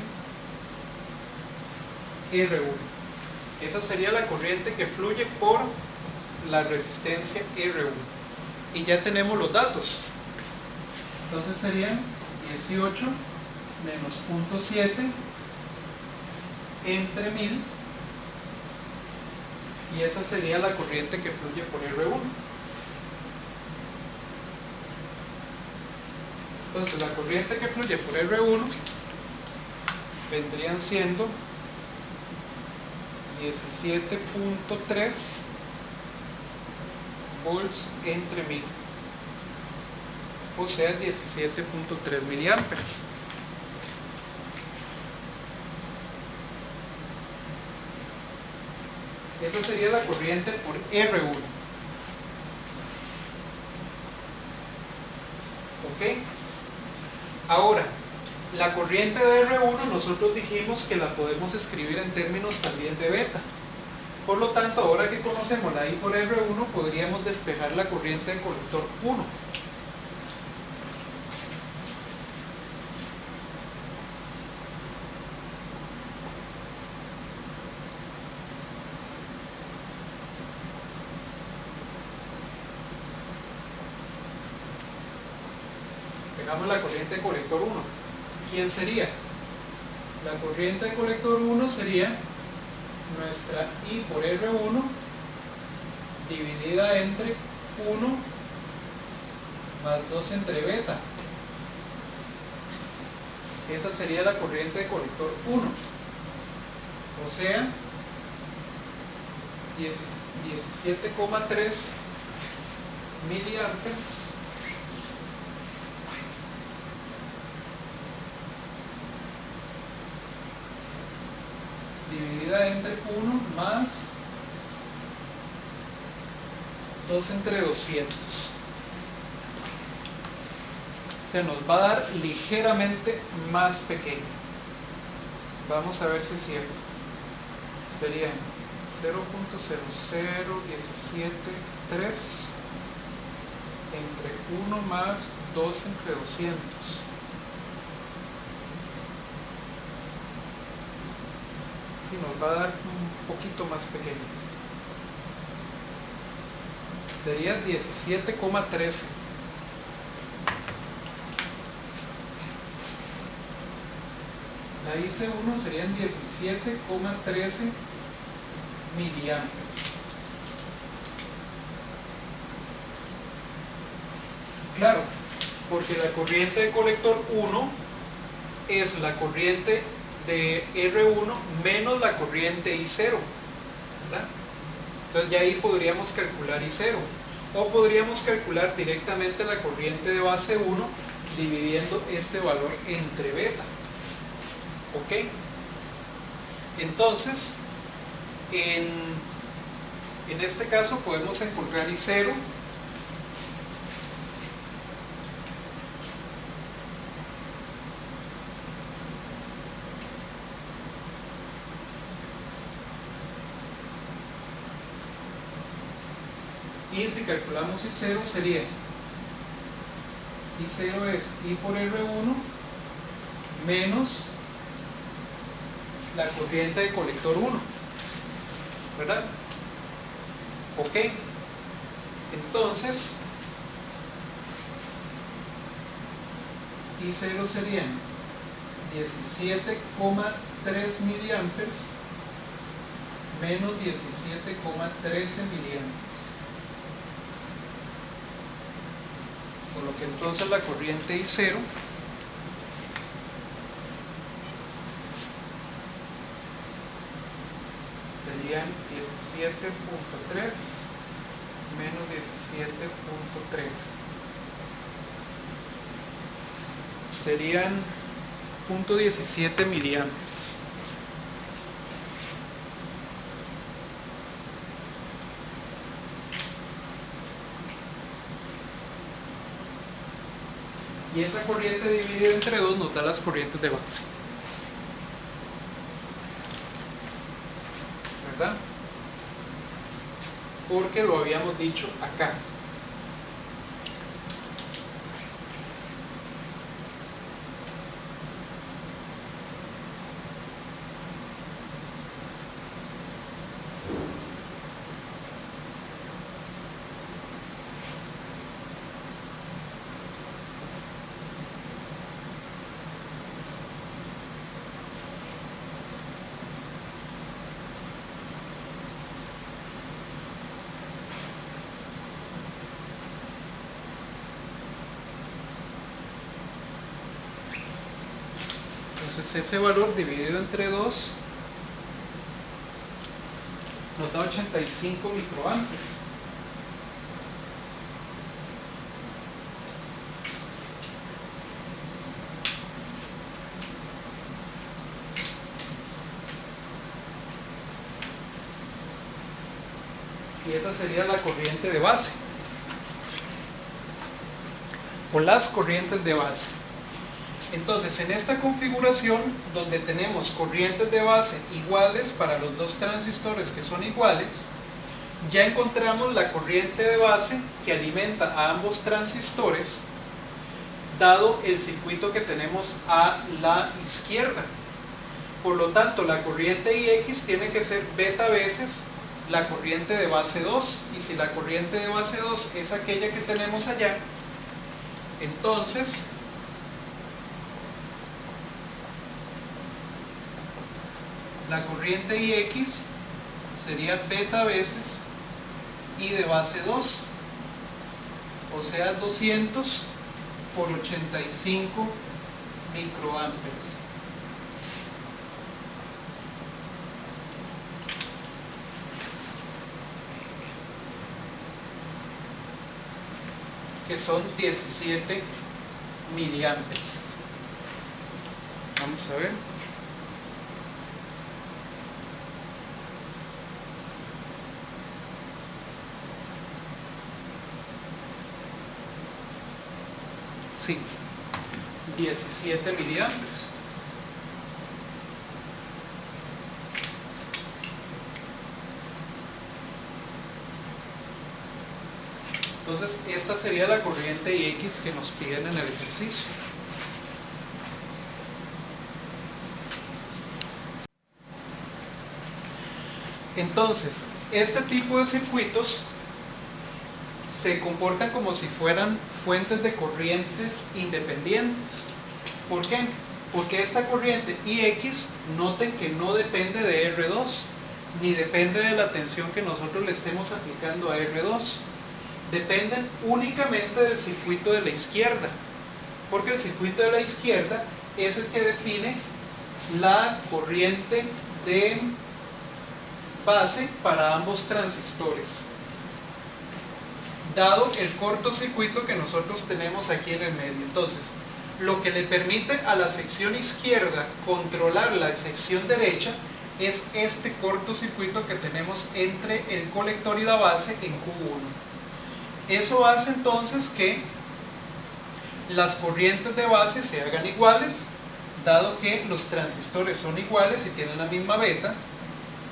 R1. Esa sería la corriente que fluye por la resistencia R1. Y ya tenemos los datos. Entonces serían 18 menos 0.7 entre 1000. Y esa sería la corriente que fluye por R1. Entonces la corriente que fluye por R1 vendrían siendo 17.3 volts entre 1000, o sea 17.3 miliamperes. Esa sería la corriente por R1. ¿Ok? Ahora, la corriente de R1 nosotros dijimos que la podemos escribir en términos también de beta. Por lo tanto, ahora que conocemos la I por R1, podríamos despejar la corriente de colector 1. Despejamos la corriente de colector 1. ¿Quién sería? La corriente de colector 1 sería nuestra I por R1 dividida entre 1 más 2 entre beta. Esa sería la corriente de colector 1. O sea, 17,3 miliamperes dividida entre 1 más 2 entre 200. O sea, nos va a dar ligeramente más pequeño. Vamos a ver si es cierto. Sería 0.00173 entre 1 más 2 entre 200. Sí, nos va a dar un poquito más pequeño. Sería 17,13. La IC1 serían 17,13 miliamperes. Claro, porque la corriente de colector 1 es la corriente de R1 menos la corriente I0, ¿verdad? Entonces ya ahí podríamos calcular I0, o podríamos calcular directamente la corriente de base 1 dividiendo este valor entre beta. ¿Ok? Entonces, en este caso podemos encontrar I0 y si calculamos I0 sería I0 es I por R1 menos la corriente de colector 1, ¿verdad? Ok, entonces I0 serían 17,3 miliamperes menos 17,13 miliamperes, por lo que entonces la corriente I0 serían 17.3 menos 17.13, serían 0.17 miliamperes. Y esa corriente dividida entre 2 nos da las corrientes de base, ¿verdad? Porque lo habíamos dicho acá. Entonces ese valor dividido entre 2 nos da 85 microamperes. Y esa sería la corriente de base, o las corrientes de base. Entonces, en esta configuración, donde tenemos corrientes de base iguales para los dos transistores que son iguales, ya encontramos la corriente de base que alimenta a ambos transistores, dado el circuito que tenemos a la izquierda. Por lo tanto, la corriente IX tiene que ser beta veces la corriente de base 2, y si la corriente de base 2 es aquella que tenemos allá, entonces la corriente IX sería beta veces I de base 2, o sea 200 por 85 microamperes. Que son 17 miliamperes. Vamos a ver. Sí, 17 miliamperes. Entonces, esta sería la corriente IX que nos piden en el ejercicio. Entonces, este tipo de circuitos se comportan como si fueran fuentes de corrientes independientes. ¿Por qué? Porque esta corriente IX, noten que no depende de R2, ni depende de la tensión que nosotros le estemos aplicando a R2. Dependen únicamente del circuito de la izquierda, porque el circuito de la izquierda es el que define la corriente de base para ambos transistores, dado el cortocircuito que nosotros tenemos aquí en el medio. Entonces, lo que le permite a la sección izquierda controlar la sección derecha es este cortocircuito que tenemos entre el colector y la base en Q1. Eso hace entonces que las corrientes de base se hagan iguales, dado que los transistores son iguales y tienen la misma beta,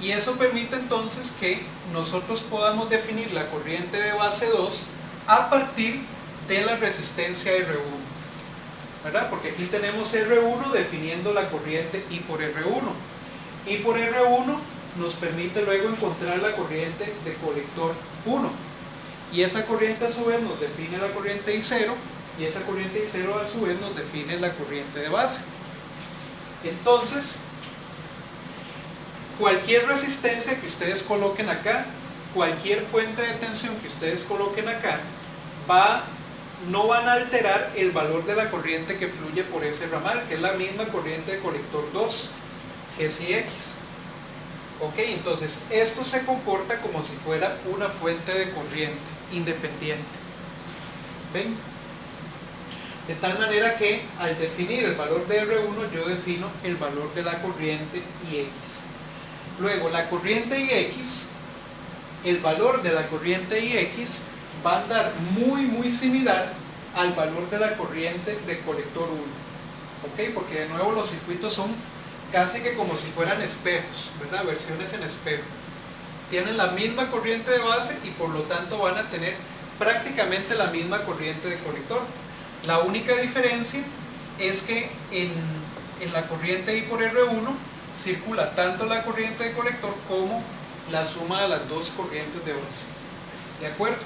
y eso permite entonces que nosotros podamos definir la corriente de base 2 a partir de la resistencia R1, ¿verdad? Porque aquí tenemos R1 definiendo la corriente I por R1. I por R1 nos permite luego encontrar la corriente de colector 1. Y esa corriente a su vez nos define la corriente I0, y esa corriente I0 a su vez nos define la corriente de base. Entonces, cualquier resistencia que ustedes coloquen acá, cualquier fuente de tensión que ustedes coloquen acá, no van a alterar el valor de la corriente que fluye por ese ramal, que es la misma corriente de colector 2, que es IX. Ok, entonces esto se comporta como si fuera una fuente de corriente independiente. ¿Ven? De tal manera que al definir el valor de R1 yo defino el valor de la corriente IX. Luego la corriente IX, el valor de la corriente IX va a andar muy similar al valor de la corriente de colector 1. ¿Ok? Porque de nuevo los circuitos son casi que como si fueran espejos, ¿verdad? Versiones en espejo. Tienen la misma corriente de base y por lo tanto van a tener prácticamente la misma corriente de colector. La única diferencia es que en la corriente I por R1 circula tanto la corriente de colector como la suma de las dos corrientes de base. ¿De acuerdo?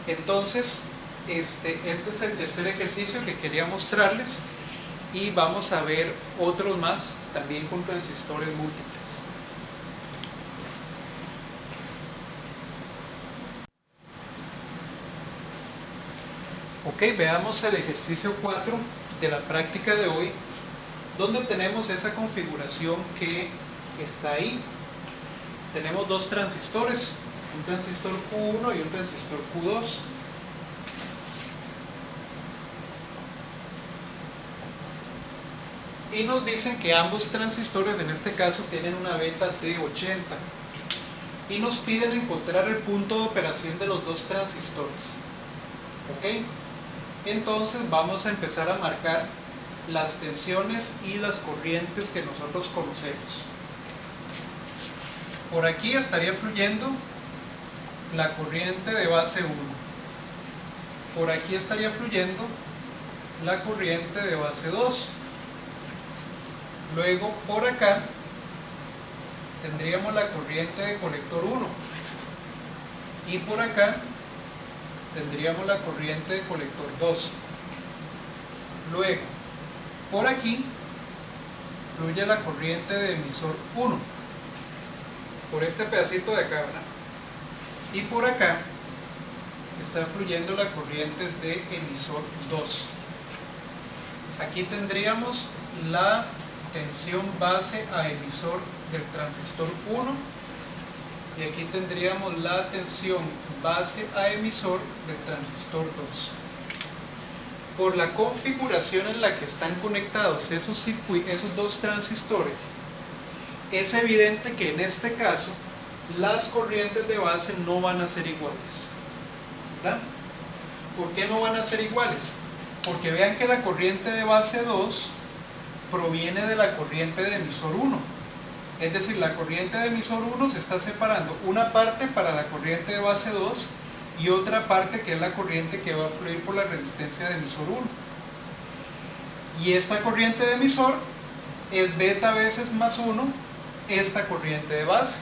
Entonces, este es el tercer ejercicio que quería mostrarles, y vamos a ver otros más también con transistores múltiples. Ok, veamos el ejercicio 4 de la práctica de hoy, donde tenemos esa configuración que está ahí. Tenemos dos transistores, un transistor Q1 y un transistor Q2. Y nos dicen que ambos transistores en este caso tienen una beta de 80, y nos piden encontrar el punto de operación de los dos transistores. ¿Ok? Entonces vamos a empezar a marcar las tensiones y las corrientes que nosotros conocemos. Por aquí estaría fluyendo la corriente de base 1. Por aquí estaría fluyendo la corriente de base 2. Luego por acá tendríamos la corriente de colector 1. Y por acá tendríamos la corriente de colector 2. Luego, por aquí fluye la corriente de emisor 1, por este pedacito de acá, ¿verdad? Y por acá está fluyendo la corriente de emisor 2. Aquí tendríamos la tensión base a emisor del transistor 1 y aquí tendríamos la tensión base a emisor del transistor 2. Por la configuración en la que están conectados esos dos transistores, es evidente que en este caso las corrientes de base no van a ser iguales, ¿verdad? ¿Por qué no van a ser iguales? Porque vean que la corriente de base 2 proviene de la corriente de emisor 1. Es decir, la corriente de emisor 1 se está separando una parte para la corriente de base 2 y otra parte que es la corriente que va a fluir por la resistencia de emisor 1. Y esta corriente de emisor es beta veces más 1 esta corriente de base.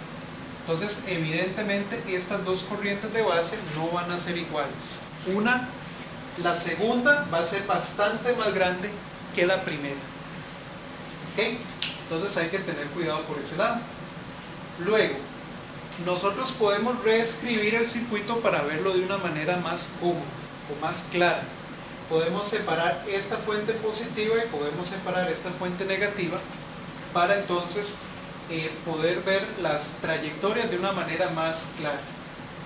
Entonces, evidentemente, estas dos corrientes de base no van a ser iguales. La segunda va a ser bastante más grande que la primera. ¿Ok? Entonces hay que tener cuidado por ese lado. Luego, nosotros podemos reescribir el circuito para verlo de una manera más cómoda o más clara. Podemos separar esta fuente positiva y podemos separar esta fuente negativa para entonces poder ver las trayectorias de una manera más clara.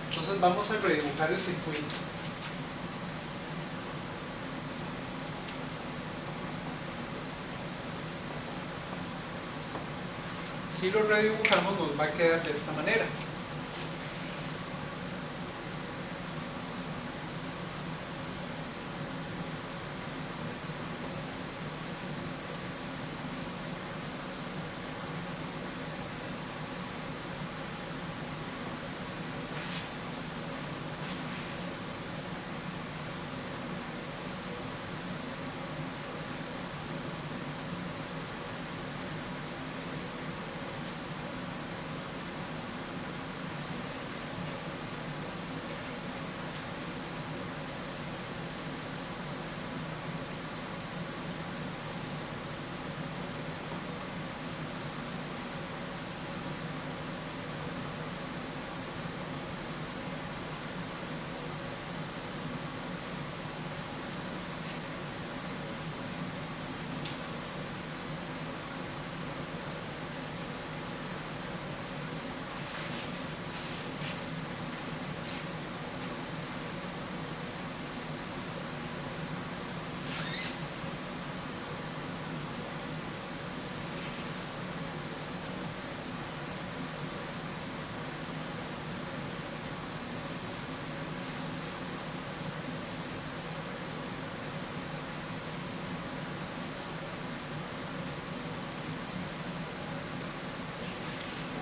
Entonces vamos a redibujar el circuito. Si lo redibujamos nos va a quedar de esta manera.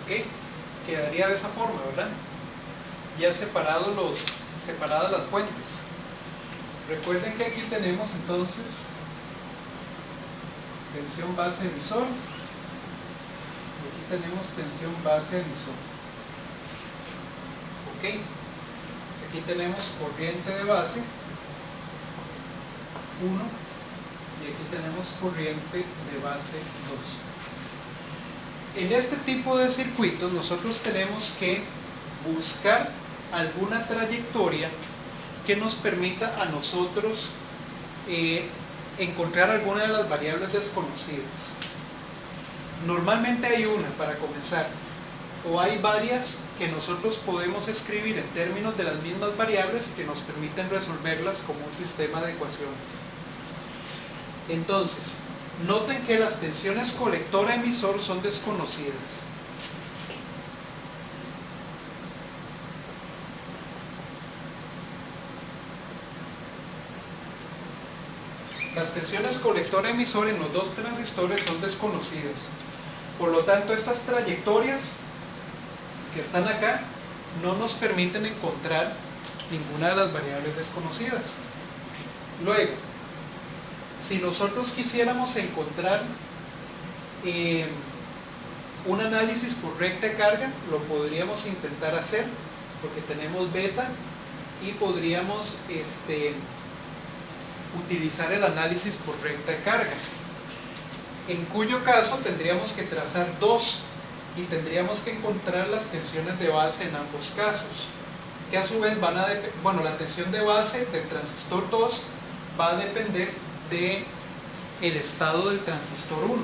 ¿Ok? Quedaría de esa forma, ¿verdad? Ya separadas las fuentes. Recuerden que aquí tenemos entonces tensión base emisor y aquí tenemos tensión base emisor. ¿Ok? Aquí tenemos corriente de base 1 y aquí tenemos corriente de base 2. En este tipo de circuitos nosotros tenemos que buscar alguna trayectoria que nos permita a nosotros encontrar alguna de las variables desconocidas. Normalmente hay una para comenzar, o hay varias que nosotros podemos escribir en términos de las mismas variables y que nos permiten resolverlas como un sistema de ecuaciones. Entonces, noten que las tensiones colector-emisor son desconocidas. Las tensiones colector-emisor en los dos transistores son desconocidas. Por lo tanto, estas trayectorias que están acá no nos permiten encontrar ninguna de las variables desconocidas. Luego, si nosotros quisiéramos encontrar un análisis por recta carga, lo podríamos intentar hacer, porque tenemos beta y podríamos utilizar el análisis por recta carga, en cuyo caso tendríamos que trazar dos y tendríamos que encontrar las tensiones de base en ambos casos, que a su vez van a la tensión de base del transistor 2 va a depender del estado del transistor 1.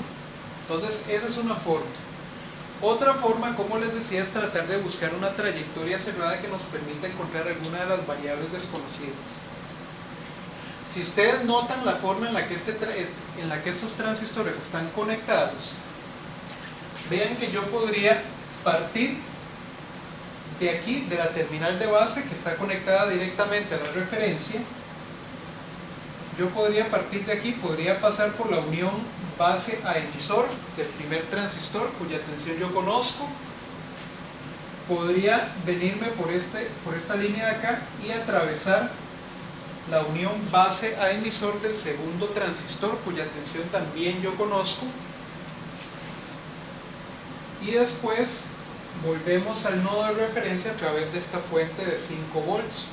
Entonces esa es una forma. Otra forma, como les decía, es tratar de buscar una trayectoria cerrada que nos permita encontrar alguna de las variables desconocidas. Si ustedes notan la forma en la que estos transistores están conectados, vean que yo podría partir de aquí, de la terminal de base que está conectada directamente a la referencia. Yo podría partir de aquí, podría pasar por la unión base a emisor del primer transistor, cuya tensión yo conozco. Podría venirme por esta línea de acá y atravesar la unión base a emisor del segundo transistor, cuya tensión también yo conozco. Y después volvemos al nodo de referencia a través de esta fuente de 5 volts,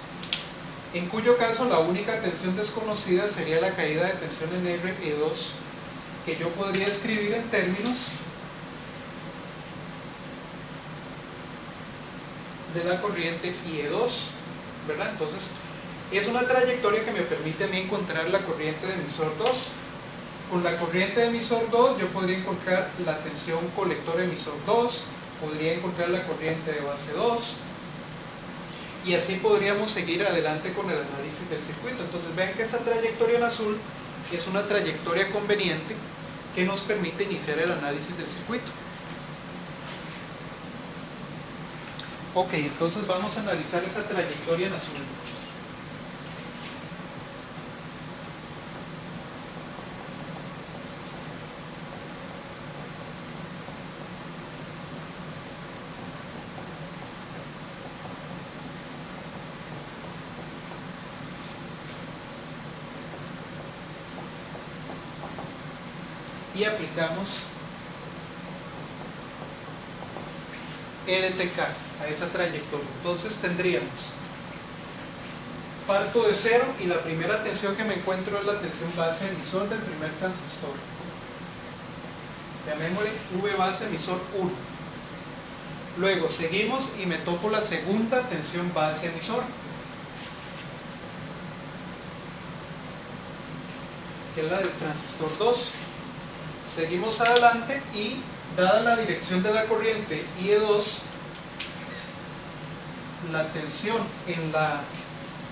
en cuyo caso la única tensión desconocida sería la caída de tensión en RE2, que yo podría escribir en términos de la corriente IE2, ¿verdad? Entonces es una trayectoria que me permite a mí encontrar la corriente de emisor 2. Con la corriente de emisor 2 yo podría encontrar la tensión colector emisor 2, podría encontrar la corriente de base 2, y así podríamos seguir adelante con el análisis del circuito. Entonces vean que esa trayectoria en azul es una trayectoria conveniente que nos permite iniciar el análisis del circuito. Ok, entonces vamos a analizar esa trayectoria en azul. Y aplicamos LTK a esa trayectoria. Entonces tendríamos, parto de cero y la primera tensión que me encuentro es la tensión base emisor del primer transistor. Llamémosle V base emisor 1. Luego seguimos y me topo la segunda tensión base emisor, que es la del transistor 2. Seguimos adelante y, dada la dirección de la corriente IE2, la tensión en la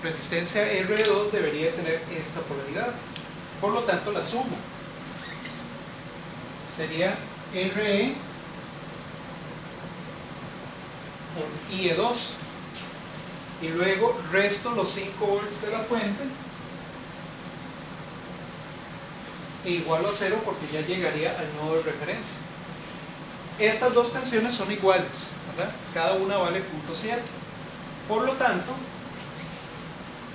resistencia RE2 debería tener esta polaridad. Por lo tanto, la sumo. Sería RE por IE2. Y luego resto los 5 volts de la fuente e igualo a 0 porque ya llegaría al nodo de referencia. Estas dos tensiones son iguales, ¿verdad? Cada una vale 0.7. Por lo tanto,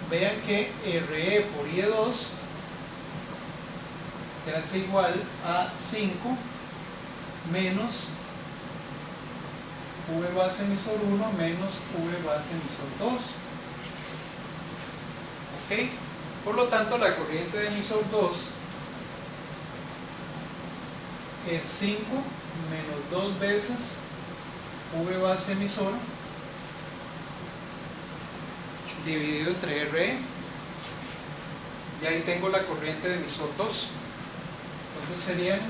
vean que RE por IE2 se hace igual a 5 menos V base emisor 1 menos V base emisor 2. ¿Ok? Por lo tanto, la corriente de emisor 2 es 5 menos 2 veces V base emisor dividido entre RE, y ahí tengo la corriente de emisor 2. Entonces serían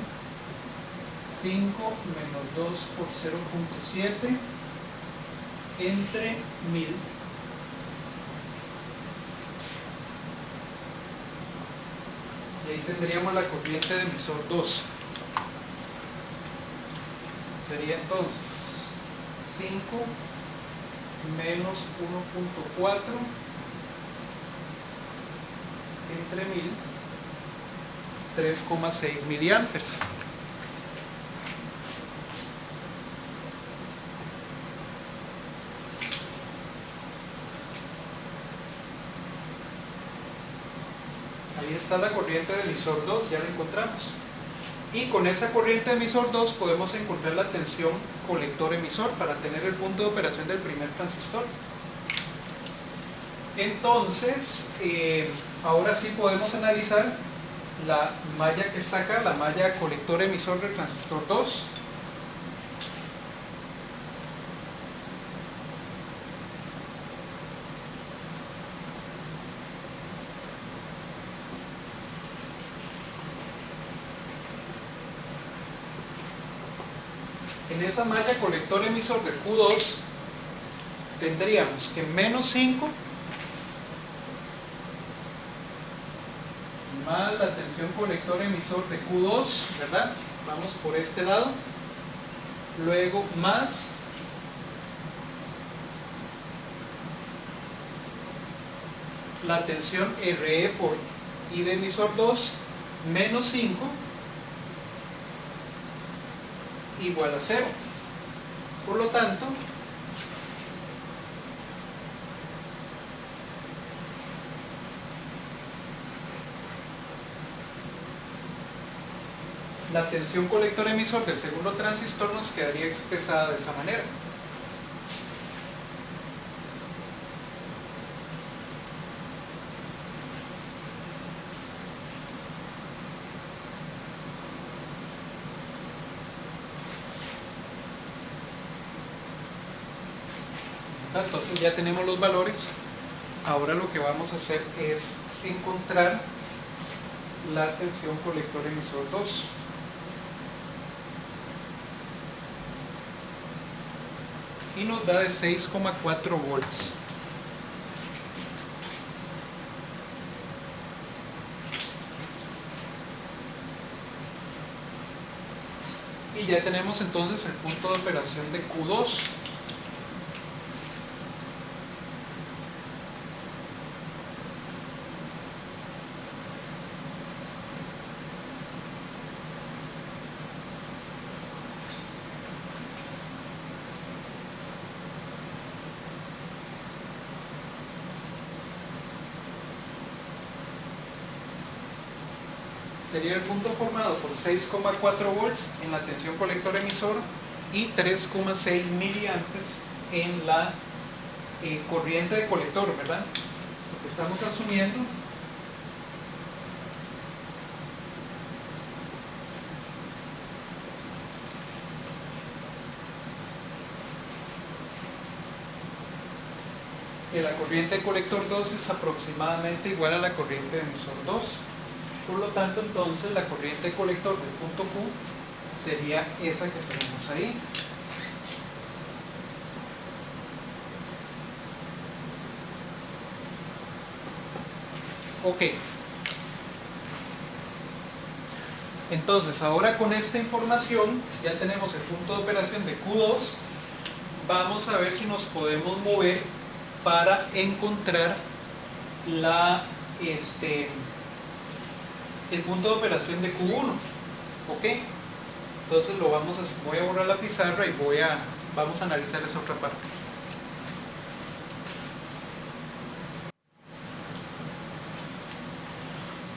5 menos 2 por 0.7 entre 1000. Y ahí tendríamos la corriente de emisor 2. Sería entonces 5 menos 1.4 entre 1000 3,6 miliamperes. Ahí está la corriente de emisor 2, ya la encontramos. Y con esa corriente de emisor 2 podemos encontrar la tensión colector-emisor para tener el punto de operación del primer transistor. Entonces, ahora sí podemos analizar la malla que está acá, la malla colector-emisor del transistor 2. En esa malla colector-emisor de Q2 tendríamos que menos 5 más la tensión colector-emisor de Q2, ¿verdad? Vamos por este lado. Luego más la tensión RE por I de emisor 2 menos 5 igual a 0. Por lo tanto, la tensión colector-emisor del segundo transistor nos quedaría expresada de esa manera. Entonces ya tenemos los valores. Ahora lo que vamos a hacer es encontrar la tensión colector-emisor 2. Y nos da de 6,4 volts. Y ya tenemos entonces el punto de operación de Q2. Sería el punto formado por 6,4 volts en la tensión colector-emisor y 3,6 miliamperes en la corriente de colector, ¿verdad? Lo que estamos asumiendo que la corriente de colector 2 es aproximadamente igual a la corriente de emisor 2. Por lo tanto, entonces la corriente colector del punto Q sería esa que tenemos ahí. Ok. Entonces, ahora con esta información, ya tenemos el punto de operación de Q2. Vamos a ver si nos podemos mover para encontrar el punto de operación de Q1. Ok, entonces voy a borrar la pizarra y vamos a analizar esa otra parte.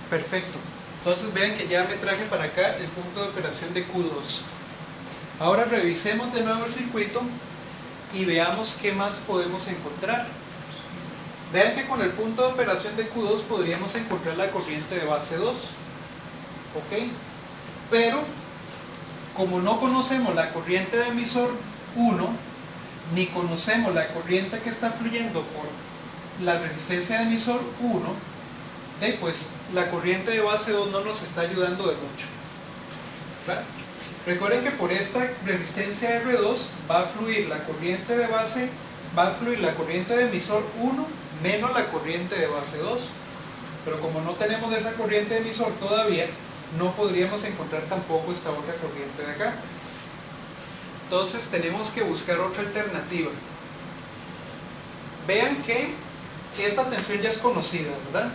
Perfecto, entonces vean que ya me traje para acá el punto de operación de Q2. Ahora revisemos de nuevo el circuito y veamos qué más podemos encontrar. Vean que con el punto de operación de Q2 podríamos encontrar la corriente de base 2. ¿Ok? Pero como no conocemos la corriente de emisor 1 ni conocemos la corriente que está fluyendo por la resistencia de emisor 1, pues la corriente de base 2 no nos está ayudando de mucho. ¿Verdad? Recuerden que por esta resistencia R2 va a fluir la corriente de base, va a fluir la corriente de emisor 1 menos la corriente de base 2. Pero como no tenemos esa corriente de emisor todavía, no podríamos encontrar tampoco esta otra corriente de acá. Entonces tenemos que buscar otra alternativa. Vean que esta tensión ya es conocida, ¿verdad?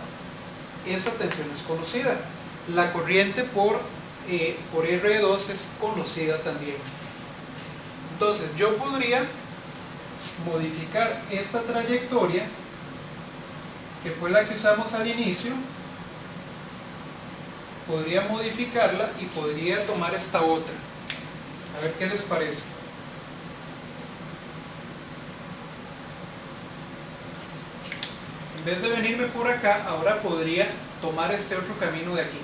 Esta tensión es conocida. la corriente por R2 es conocida también. Entonces yo podría modificar esta trayectoria, que fue la que usamos al inicio, podría modificarla y podría tomar esta otra. A ver qué les parece. En vez de venirme por acá, ahora podría tomar este otro camino de aquí.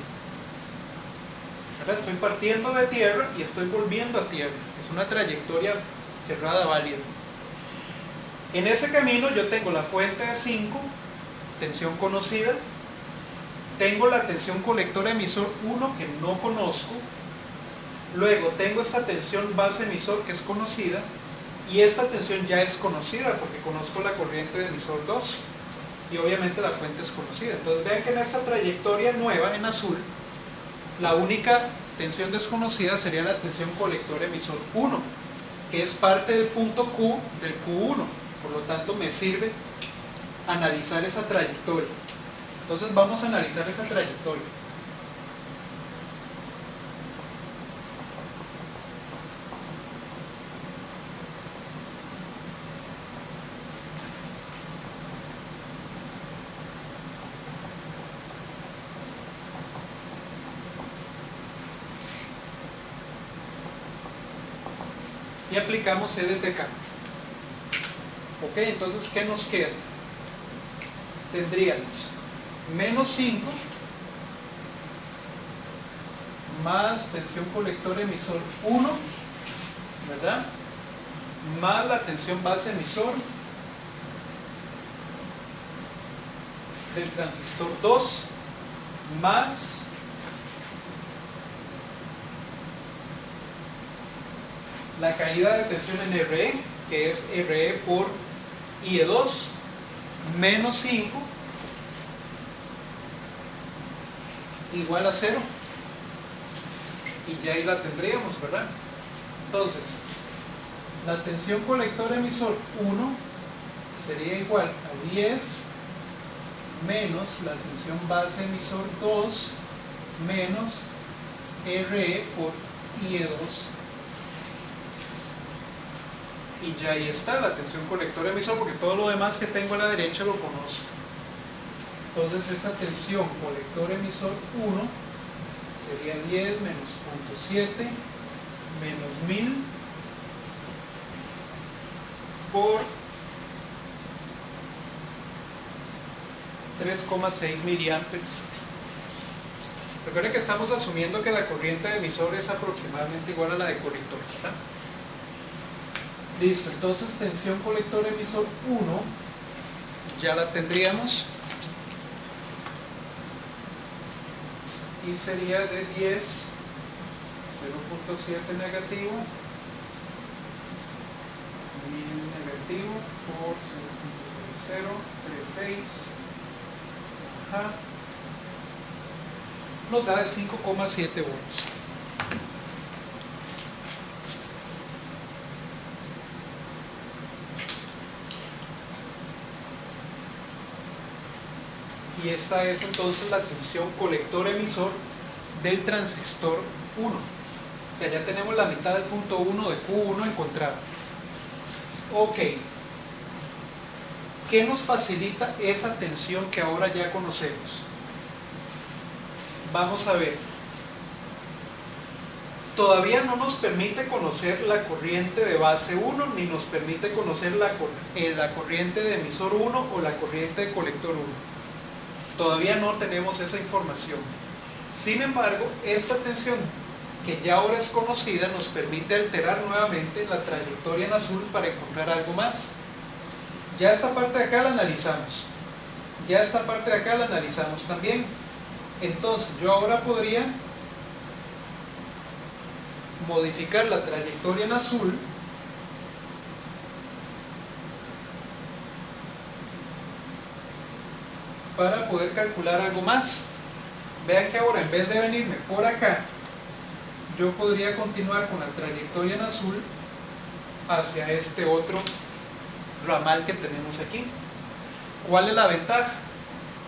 Ahora estoy partiendo de tierra y estoy volviendo a tierra. Es una trayectoria cerrada válida. En ese camino yo tengo la fuente de 5, tensión conocida. Tengo la tensión colector emisor 1 que no conozco. Luego tengo esta tensión base emisor que es conocida. Y esta tensión ya es conocida porque conozco la corriente de emisor 2. Y obviamente la fuente es conocida. Entonces vean que en esta trayectoria nueva en azul, la única tensión desconocida sería la tensión colector emisor 1, que es parte del punto Q del Q1. Por lo tanto me sirve analizar esa trayectoria. Entonces vamos a analizar esa trayectoria. Y aplicamos CDTK. Ok, entonces ¿qué nos queda? Tendríamos menos 5 más tensión colector emisor 1, ¿verdad? Más la tensión base emisor del transistor 2, más la caída de tensión en RE, que es RE por IE2, menos 5 igual a 0. Y ya ahí la tendríamos, ¿verdad? Entonces, la tensión colector emisor 1 sería igual a 10 menos la tensión base emisor 2 menos RE por IE2. Y ya ahí está la tensión colector emisor, porque todo lo demás que tengo a la derecha lo conozco. Entonces esa tensión colector emisor 1 sería 10 menos 0.7 menos 1000 por 3,6 miliamperes. Recuerden que estamos asumiendo que la corriente de emisor es aproximadamente igual a la de colector, ¿verdad? Listo, entonces tensión colector emisor 1 ya la tendríamos y sería de 10, 0.7 negativo, 1000 negativo por 0.0036, nos da de 5,7 volts. Y esta es entonces la tensión colector emisor del transistor 1. O sea, ya tenemos la mitad del punto 1 de Q1 encontrado. Ok. ¿Qué nos facilita esa tensión que ahora ya conocemos? Vamos a ver. Todavía no nos permite conocer la corriente de base 1, ni nos permite conocer la corriente de emisor 1 o la corriente de colector 1. Todavía no tenemos esa información. Sin embargo, esta tensión que ya ahora es conocida nos permite alterar nuevamente la trayectoria en azul para encontrar algo más. Ya esta parte de acá la analizamos. Ya esta parte de acá la analizamos también. Entonces yo ahora podría modificar la trayectoria en azul para poder calcular algo más. Vean que ahora en vez de venirme por acá, yo podría continuar con la trayectoria en azul hacia este otro ramal que tenemos aquí. ¿Cuál es la ventaja?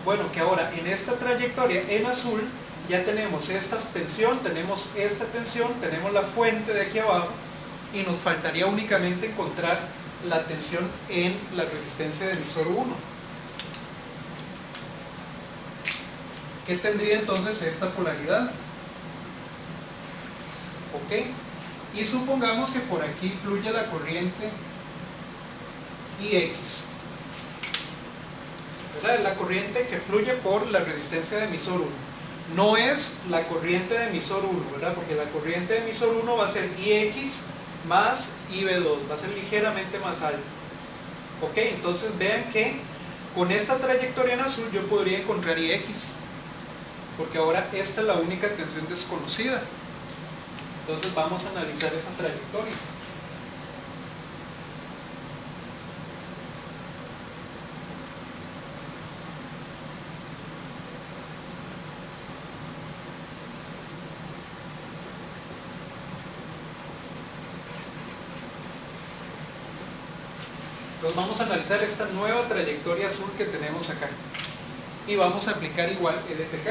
Bueno, que ahora en esta trayectoria en azul ya tenemos esta tensión, tenemos esta tensión, tenemos la fuente de aquí abajo y nos faltaría únicamente encontrar la tensión en la resistencia de emisor 1. ¿Qué tendría entonces esta polaridad? Ok, y supongamos que por aquí fluye la corriente IX, ¿verdad? La corriente que fluye por la resistencia de emisor 1. No es la corriente de emisor 1, ¿verdad? Porque la corriente de emisor 1 va a ser IX más IB2, va a ser ligeramente más alta. Ok, entonces vean que con esta trayectoria en azul yo podría encontrar IX, porque ahora esta es la única tensión desconocida. Entonces vamos a analizar esa trayectoria. Entonces vamos a analizar esta nueva trayectoria azul que tenemos acá. Y vamos a aplicar igual LTK.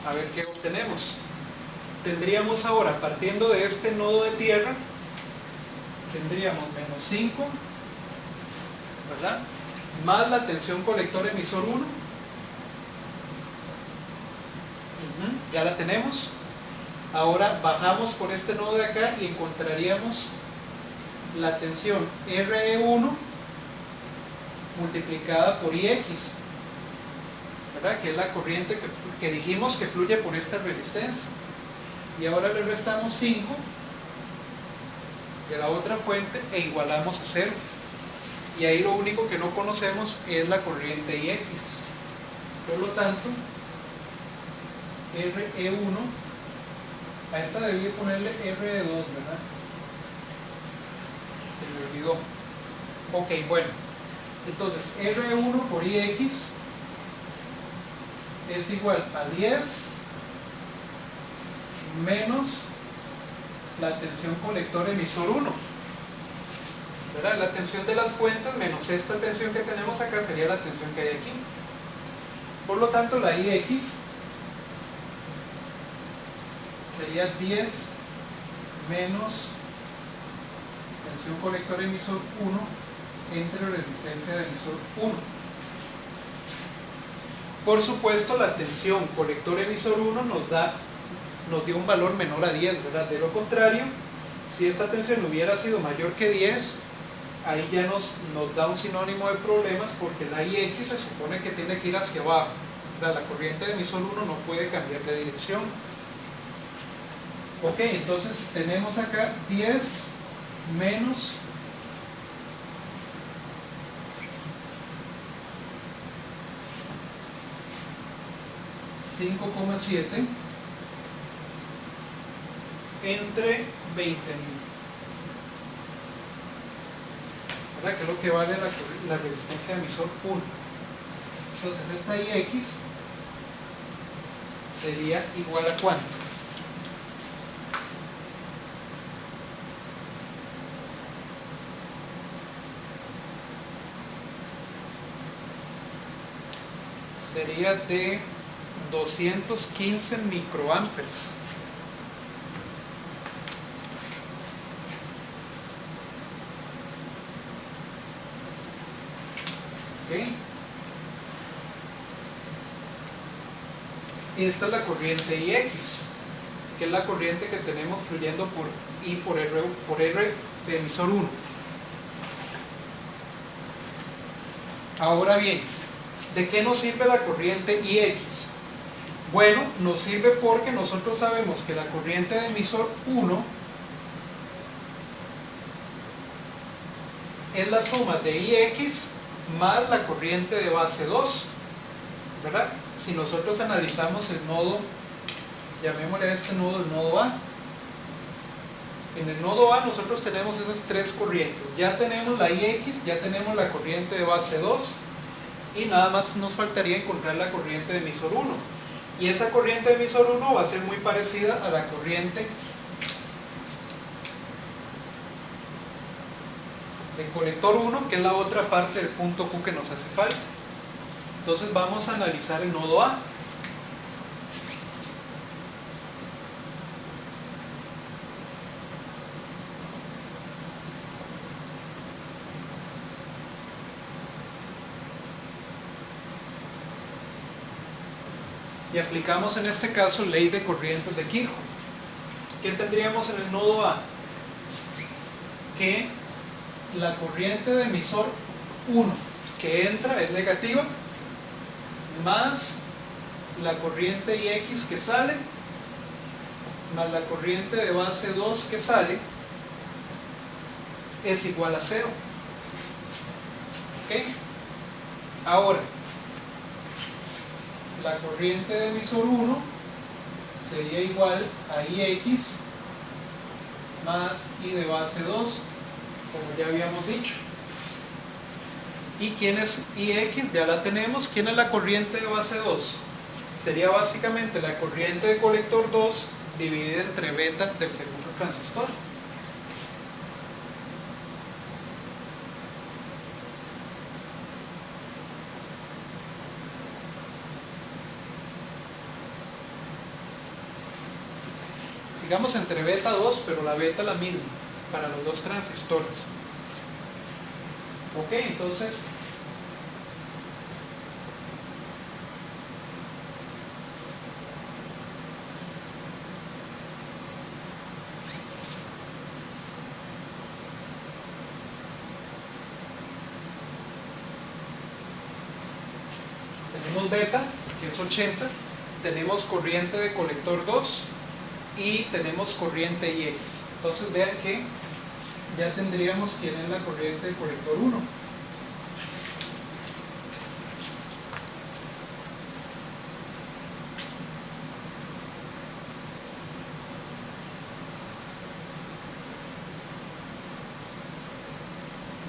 A ver qué obtenemos. Tendríamos ahora, partiendo de este nodo de tierra, tendríamos menos 5, ¿verdad? Más la tensión colector emisor 1. Ya la tenemos. Ahora bajamos por este nodo de acá y encontraríamos la tensión RE1 multiplicada por IX, ¿verdad? Que es la corriente que dijimos que fluye por esta resistencia. Y ahora le restamos 5 de la otra fuente e igualamos a 0. Y ahí lo único que no conocemos es la corriente IX. Por lo tanto, RE1, a esta debí ponerle RE2, ¿verdad? Se me olvidó. Ok, bueno. Entonces, R1 por IX es igual a 10 menos la tensión colector emisor 1, ¿verdad? La tensión de las fuentes menos esta tensión que tenemos acá sería la tensión que hay aquí. Por lo tanto, la IX sería 10 menos tensión colector emisor 1 entre resistencia de emisor 1. Por supuesto, la tensión colector emisor 1 nos dio un valor menor a 10, ¿verdad? De lo contrario, si esta tensión hubiera sido mayor que 10, ahí ya nos da un sinónimo de problemas, porque la IX se supone que tiene que ir hacia abajo, ¿verdad? La corriente de emisor 1 no puede cambiar de dirección. Ok, entonces tenemos acá 10 menos 5,7 entre 20.000, ¿verdad? Que es lo que vale la resistencia de emisor 1. Entonces esta IX sería igual a ¿cuánto? Sería de 215 microamperes. ¿Okay? Esta es la corriente IX, que es la corriente que tenemos fluyendo por I por R de emisor 1. Ahora bien, ¿de qué nos sirve la corriente IX? Bueno, nos sirve porque nosotros sabemos que la corriente de emisor 1 es la suma de IX más la corriente de base 2, ¿verdad? Si nosotros analizamos el nodo, llamémosle a este nodo el nodo A. En el nodo A nosotros tenemos esas tres corrientes. Ya tenemos la IX, ya tenemos la corriente de base 2 y nada más nos faltaría encontrar la corriente de emisor 1. Y esa corriente de emisor 1 va a ser muy parecida a la corriente de colector 1, que es la otra parte del punto Q que nos hace falta. Entonces vamos a analizar el nodo A. Y aplicamos en este caso ley de corrientes de Kirchhoff. ¿Qué tendríamos en el nodo A? Que la corriente de emisor 1 que entra es negativa, más la corriente IX que sale, más la corriente de base 2 que sale, es igual a 0. ¿Ok? Ahora, la corriente de emisor 1 sería igual a IX más I de base 2, como ya habíamos dicho. ¿Y quién es IX? Ya la tenemos. ¿Quién es la corriente de base 2? Sería básicamente la corriente de colector 2 dividida entre beta del segundo transistor. Digamos entre beta 2, pero la beta la misma para los dos transistores. Ok, entonces tenemos beta, que es 80, tenemos corriente de colector 2 y tenemos corriente IX. Entonces vean que ya tendríamos quién es la corriente de colector 1.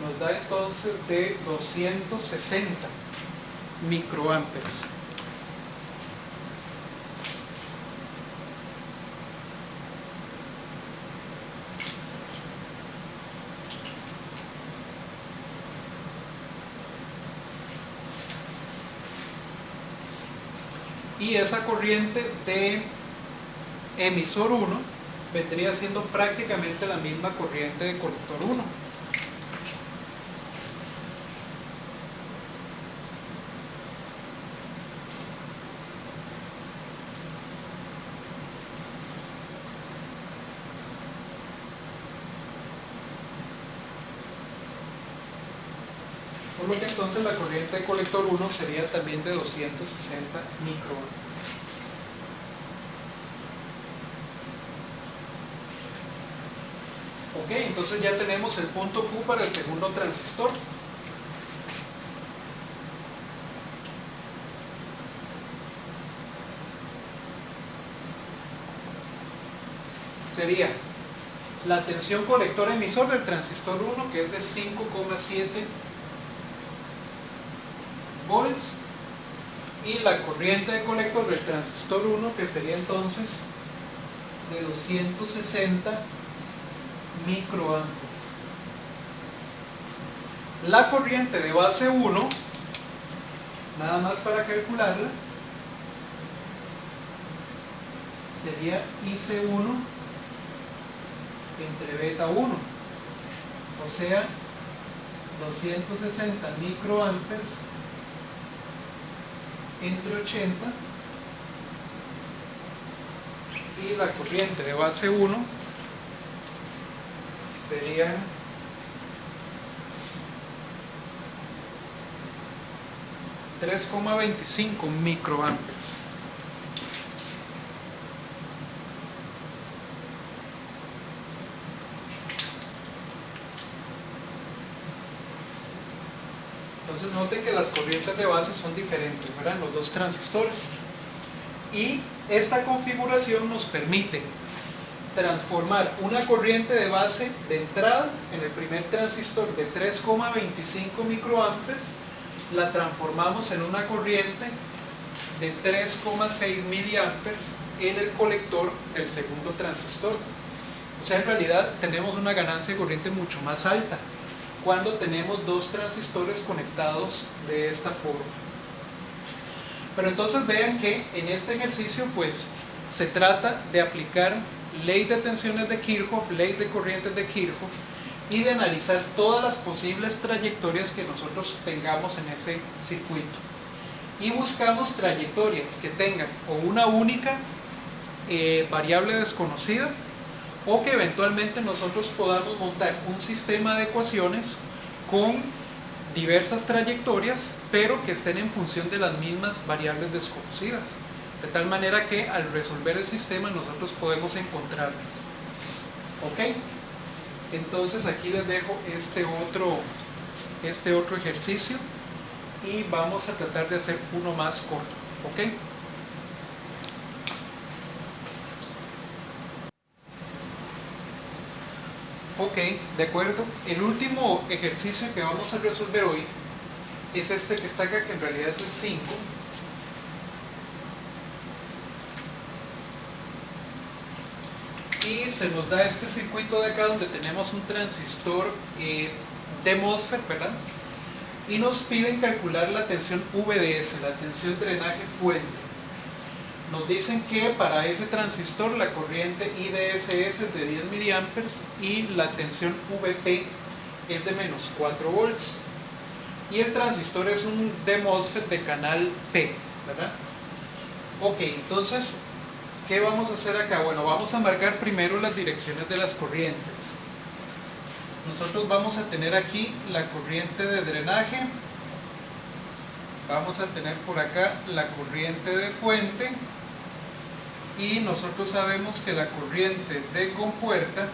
Nos da entonces de 260 microamperes. Y esa corriente de emisor 1 vendría siendo prácticamente la misma corriente de colector 1. Por lo que entonces la corriente de colector 1 sería también de 260 microamperes. Ok, entonces ya tenemos el punto Q para el segundo transistor. Sería la tensión colector emisor del transistor 1, que es de 5,7 volts, y la corriente de colector del transistor 1, que sería entonces de 260 microamperes. La corriente de base 1, nada más para calcularla, sería IC1 entre beta 1, o sea 260 microamperes entre 80, y la corriente de base 1 sería 3,25 microamperes. Entonces noten que las corrientes de base son diferentes, ¿verdad?, en los dos transistores. Y esta configuración nos permite transformar una corriente de base de entrada en el primer transistor de 3,25 microamperes, la transformamos en una corriente de 3,6 miliamperes en el colector del segundo transistor. O sea, en realidad tenemos una ganancia de corriente mucho más alta cuando tenemos dos transistores conectados de esta forma. Pero entonces vean que en este ejercicio pues se trata de aplicar ley de tensiones de Kirchhoff, ley de corrientes de Kirchhoff, y de analizar todas las posibles trayectorias que nosotros tengamos en ese circuito. Y buscamos trayectorias que tengan o una única variable desconocida, o que eventualmente nosotros podamos montar un sistema de ecuaciones con diversas trayectorias, pero que estén en función de las mismas variables desconocidas, de tal manera que al resolver el sistema nosotros podemos encontrarlas. ¿Ok? Entonces aquí les dejo este otro ejercicio y vamos a tratar de hacer uno más corto. ¿Ok? Ok, de acuerdo. El último ejercicio que vamos a resolver hoy es este que está acá, que en realidad es el 5. Y se nos da este circuito de acá donde tenemos un transistor de MOSFET, ¿verdad? Y nos piden calcular la tensión VDS, la tensión drenaje fuente. Nos dicen que para ese transistor la corriente IDSS es de 10 mA y la tensión VP es de menos 4 volts. Y el transistor es un DMOSFET de canal P, ¿verdad? Ok, entonces, ¿qué vamos a hacer acá? Bueno, vamos a marcar primero las direcciones de las corrientes. Nosotros vamos a tener aquí la corriente de drenaje. Vamos a tener por acá la corriente de fuente. Y nosotros sabemos que la corriente de compuerta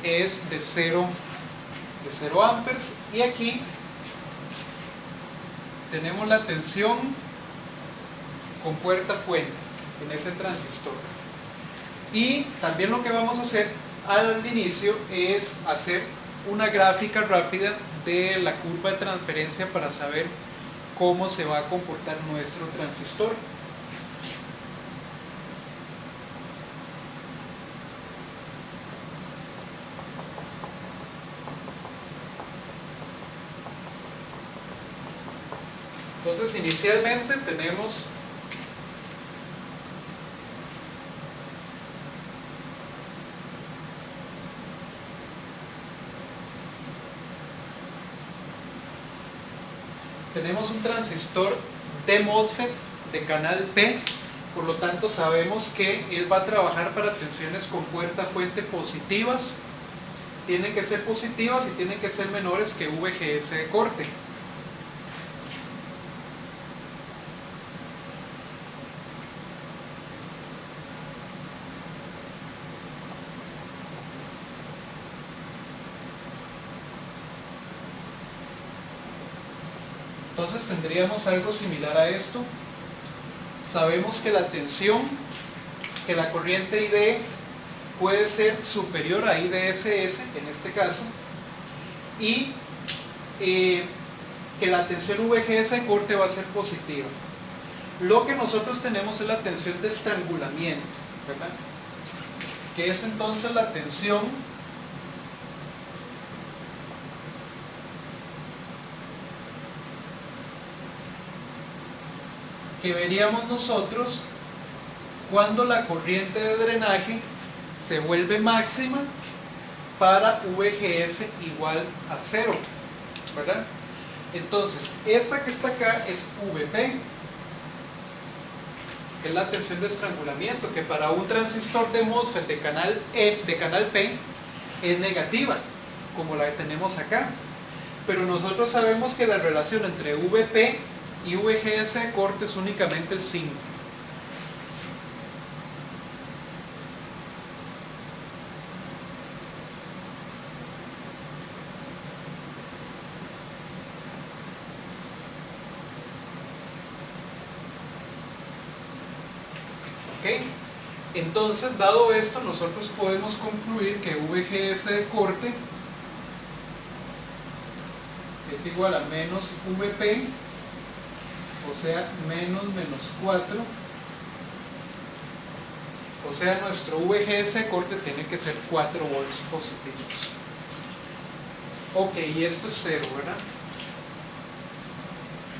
es de 0 amperes. Y aquí tenemos la tensión compuerta fuente en ese transistor. Y también lo que vamos a hacer al inicio es hacer una gráfica rápida de la curva de transferencia para saber cómo se va a comportar nuestro transistor. Entonces, inicialmente tenemos un transistor de MOSFET de canal P, por lo tanto sabemos que él va a trabajar para tensiones con puerta fuente positivas. Tienen que ser positivas y tienen que ser menores que VGS de corte. Entonces tendríamos algo similar a esto. Sabemos que la tensión, que la corriente ID puede ser superior a IDSS en este caso, y que la tensión VGS de corte va a ser positiva. Lo que nosotros tenemos es la tensión de estrangulamiento, ¿verdad? Que es entonces la tensión que veríamos nosotros cuando la corriente de drenaje se vuelve máxima para VGS igual a 0, ¿verdad? Entonces, esta que está acá es VP, que es la tensión de estrangulamiento, que para un transistor de MOSFET de canal P es negativa, como la que tenemos acá. Pero nosotros sabemos que la relación entre VP y VGS de corte es únicamente el 5. ¿Ok? Entonces, dado esto, nosotros podemos concluir que VGS de corte es igual a menos VP, o sea, menos 4, o sea, nuestro VGS de corte tiene que ser 4 volts positivos. Ok, y esto es 0, ¿verdad?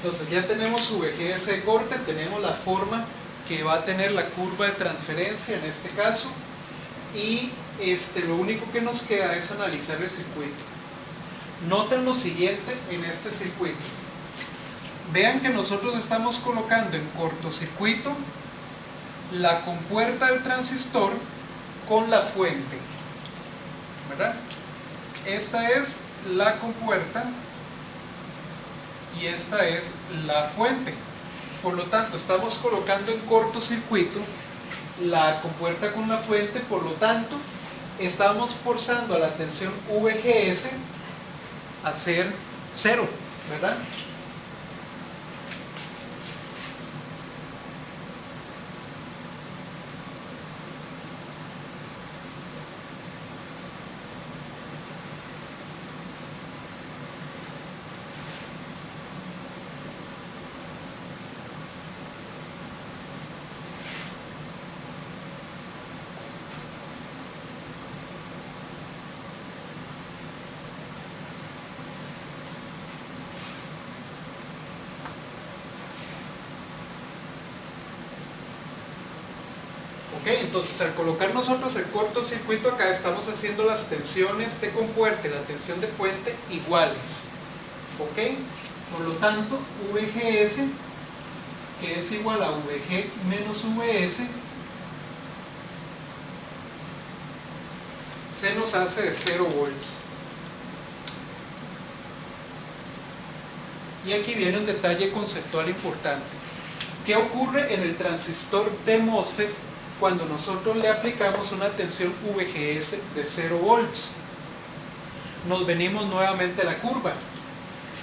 Entonces ya tenemos VGS de corte, tenemos la forma que va a tener la curva de transferencia en este caso, y lo único que nos queda es analizar el circuito. Noten lo siguiente en este circuito. Vean que nosotros estamos colocando en cortocircuito la compuerta del transistor con la fuente, ¿verdad? Esta es la compuerta y esta es la fuente. Por lo tanto, estamos colocando en cortocircuito la compuerta con la fuente, por lo tanto, estamos forzando a la tensión VGS a ser 0, ¿verdad? Ok, entonces al colocar nosotros el cortocircuito acá estamos haciendo las tensiones de compuerta y la tensión de fuente iguales. Ok, por lo tanto VGS, que es igual a VG menos VS, se nos hace de 0 volts. Y aquí viene un detalle conceptual importante. ¿Qué ocurre en el transistor de MOSFET cuando nosotros le aplicamos una tensión VGS de 0 volts? Nos venimos nuevamente a la curva.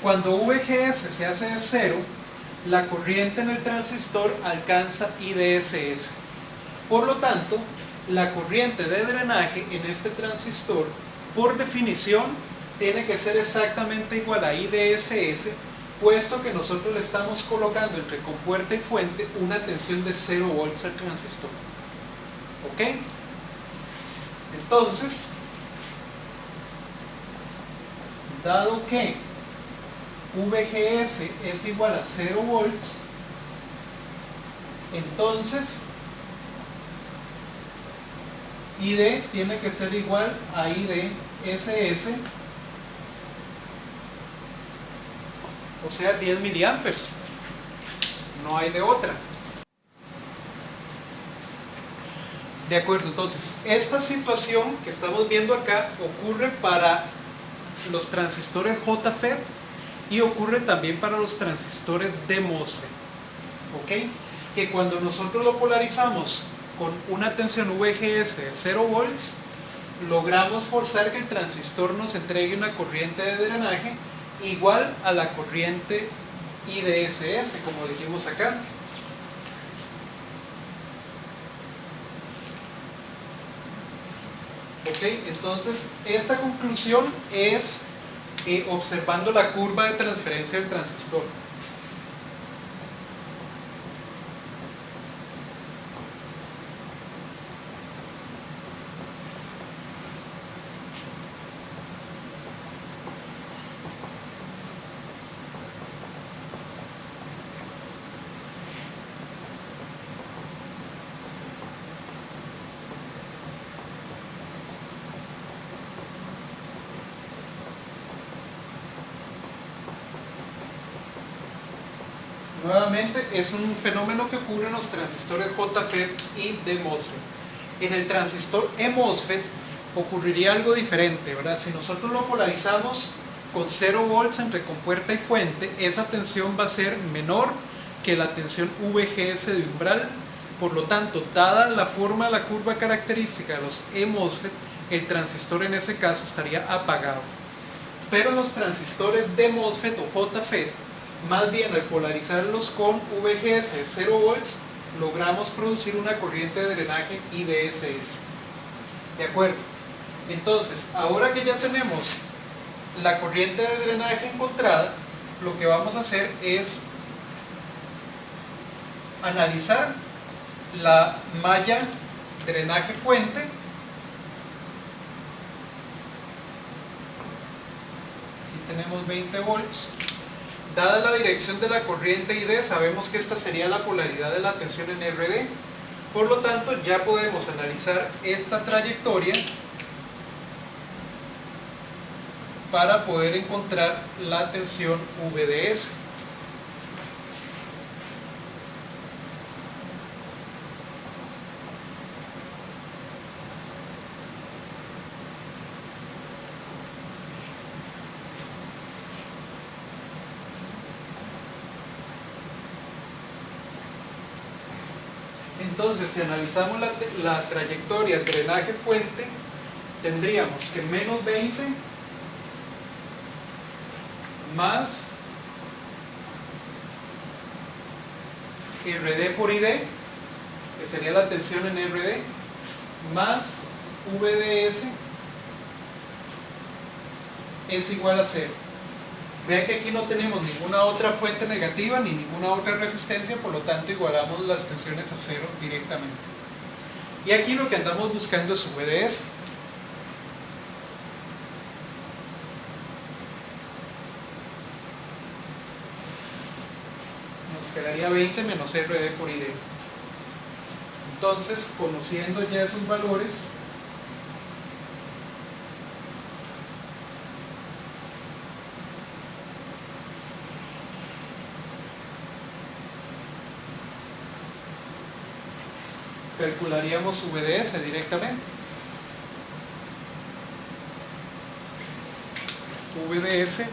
Cuando VGS se hace de 0, la corriente en el transistor alcanza IDSS. Por lo tanto, la corriente de drenaje en este transistor, por definición, tiene que ser exactamente igual a IDSS, puesto que nosotros le estamos colocando entre compuerta y fuente una tensión de 0 volts al transistor. ¿Ok? Entonces, dado que VGS es igual a 0 volts, entonces ID tiene que ser igual a IDSS, o sea 10 miliamperes, no hay de otra. De acuerdo, entonces esta situación que estamos viendo acá ocurre para los transistores JFET y ocurre también para los transistores de MOSFET. ¿Ok? Que cuando nosotros lo polarizamos con una tensión VGS de 0 volts, logramos forzar que el transistor nos entregue una corriente de drenaje igual a la corriente IDSS, como dijimos acá. Ok, entonces esta conclusión es observando la curva de transferencia del transistor. Nuevamente es un fenómeno que ocurre en los transistores JFET y de MOSFET. En el transistor eMOSFET ocurriría algo diferente, ¿verdad? Si nosotros lo polarizamos con 0 volts entre compuerta y fuente, esa tensión va a ser menor que la tensión VGS de umbral. Por lo tanto, dada la forma de la curva característica de los eMOSFET, el transistor en ese caso estaría apagado. Pero los transistores de MOSFET o JFET, más bien al polarizarlos con VGS de 0 volts, logramos producir una corriente de drenaje IDSS. ¿De acuerdo? Entonces, ahora que ya tenemos la corriente de drenaje encontrada, lo que vamos a hacer es analizar la malla drenaje fuente. Aquí tenemos 20 volts. Dada la dirección de la corriente ID, sabemos que esta sería la polaridad de la tensión en RD. Por lo tanto, ya podemos analizar esta trayectoria para poder encontrar la tensión VDS. Entonces, si analizamos la trayectoria drenaje fuente, tendríamos que menos 20 más RD por ID, que sería la tensión en RD, más VDS es igual a 0. Vean que aquí no tenemos ninguna otra fuente negativa ni ninguna otra resistencia, por lo tanto igualamos las tensiones a 0 directamente. Y aquí lo que andamos buscando es VDS. Nos quedaría 20 menos RD por ID. Entonces, conociendo ya esos valores, calcularíamos VDS directamente. VDS en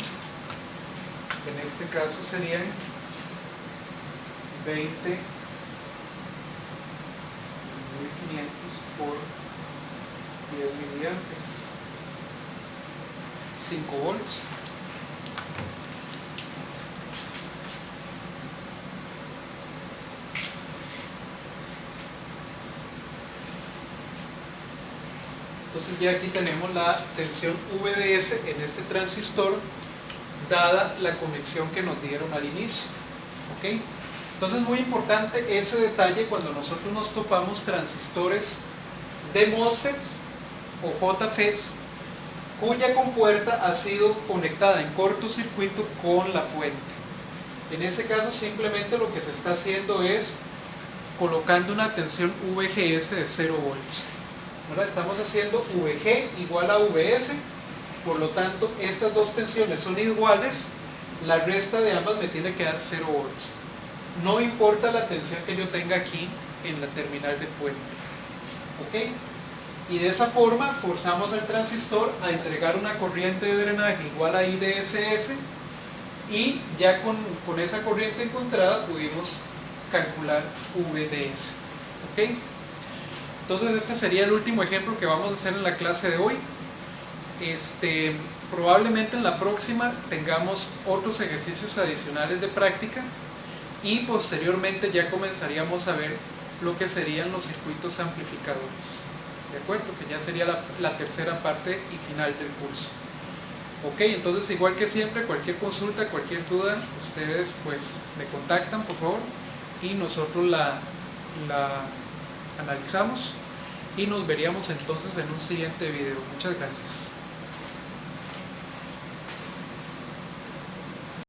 este caso serían 20.500 por 10 miliamperes, 5 volts. Entonces ya aquí tenemos la tensión VDS en este transistor, dada la conexión que nos dieron al inicio. ¿Ok? Entonces, muy importante ese detalle cuando nosotros nos topamos transistores de MOSFETs o JFETs cuya compuerta ha sido conectada en cortocircuito con la fuente. En ese caso, simplemente lo que se está haciendo es colocando una tensión VGS de 0 volts. Ahora estamos haciendo VG igual a VS, por lo tanto estas dos tensiones son iguales, la resta de ambas me tiene que dar 0 volts. No importa la tensión que yo tenga aquí en la terminal de fuente. ¿Ok? Y de esa forma forzamos al transistor a entregar una corriente de drenaje igual a IDSS, y ya con esa corriente encontrada pudimos calcular VDS. ¿Ok? Entonces este sería el último ejemplo que vamos a hacer en la clase de hoy. Probablemente en la próxima tengamos otros ejercicios adicionales de práctica y posteriormente ya comenzaríamos a ver lo que serían los circuitos amplificadores. ¿De acuerdo? Que ya sería la tercera parte y final del curso. Ok, entonces igual que siempre, cualquier consulta, cualquier duda, ustedes pues me contactan por favor y nosotros la analizamos y nos veríamos entonces en un siguiente video. Muchas gracias.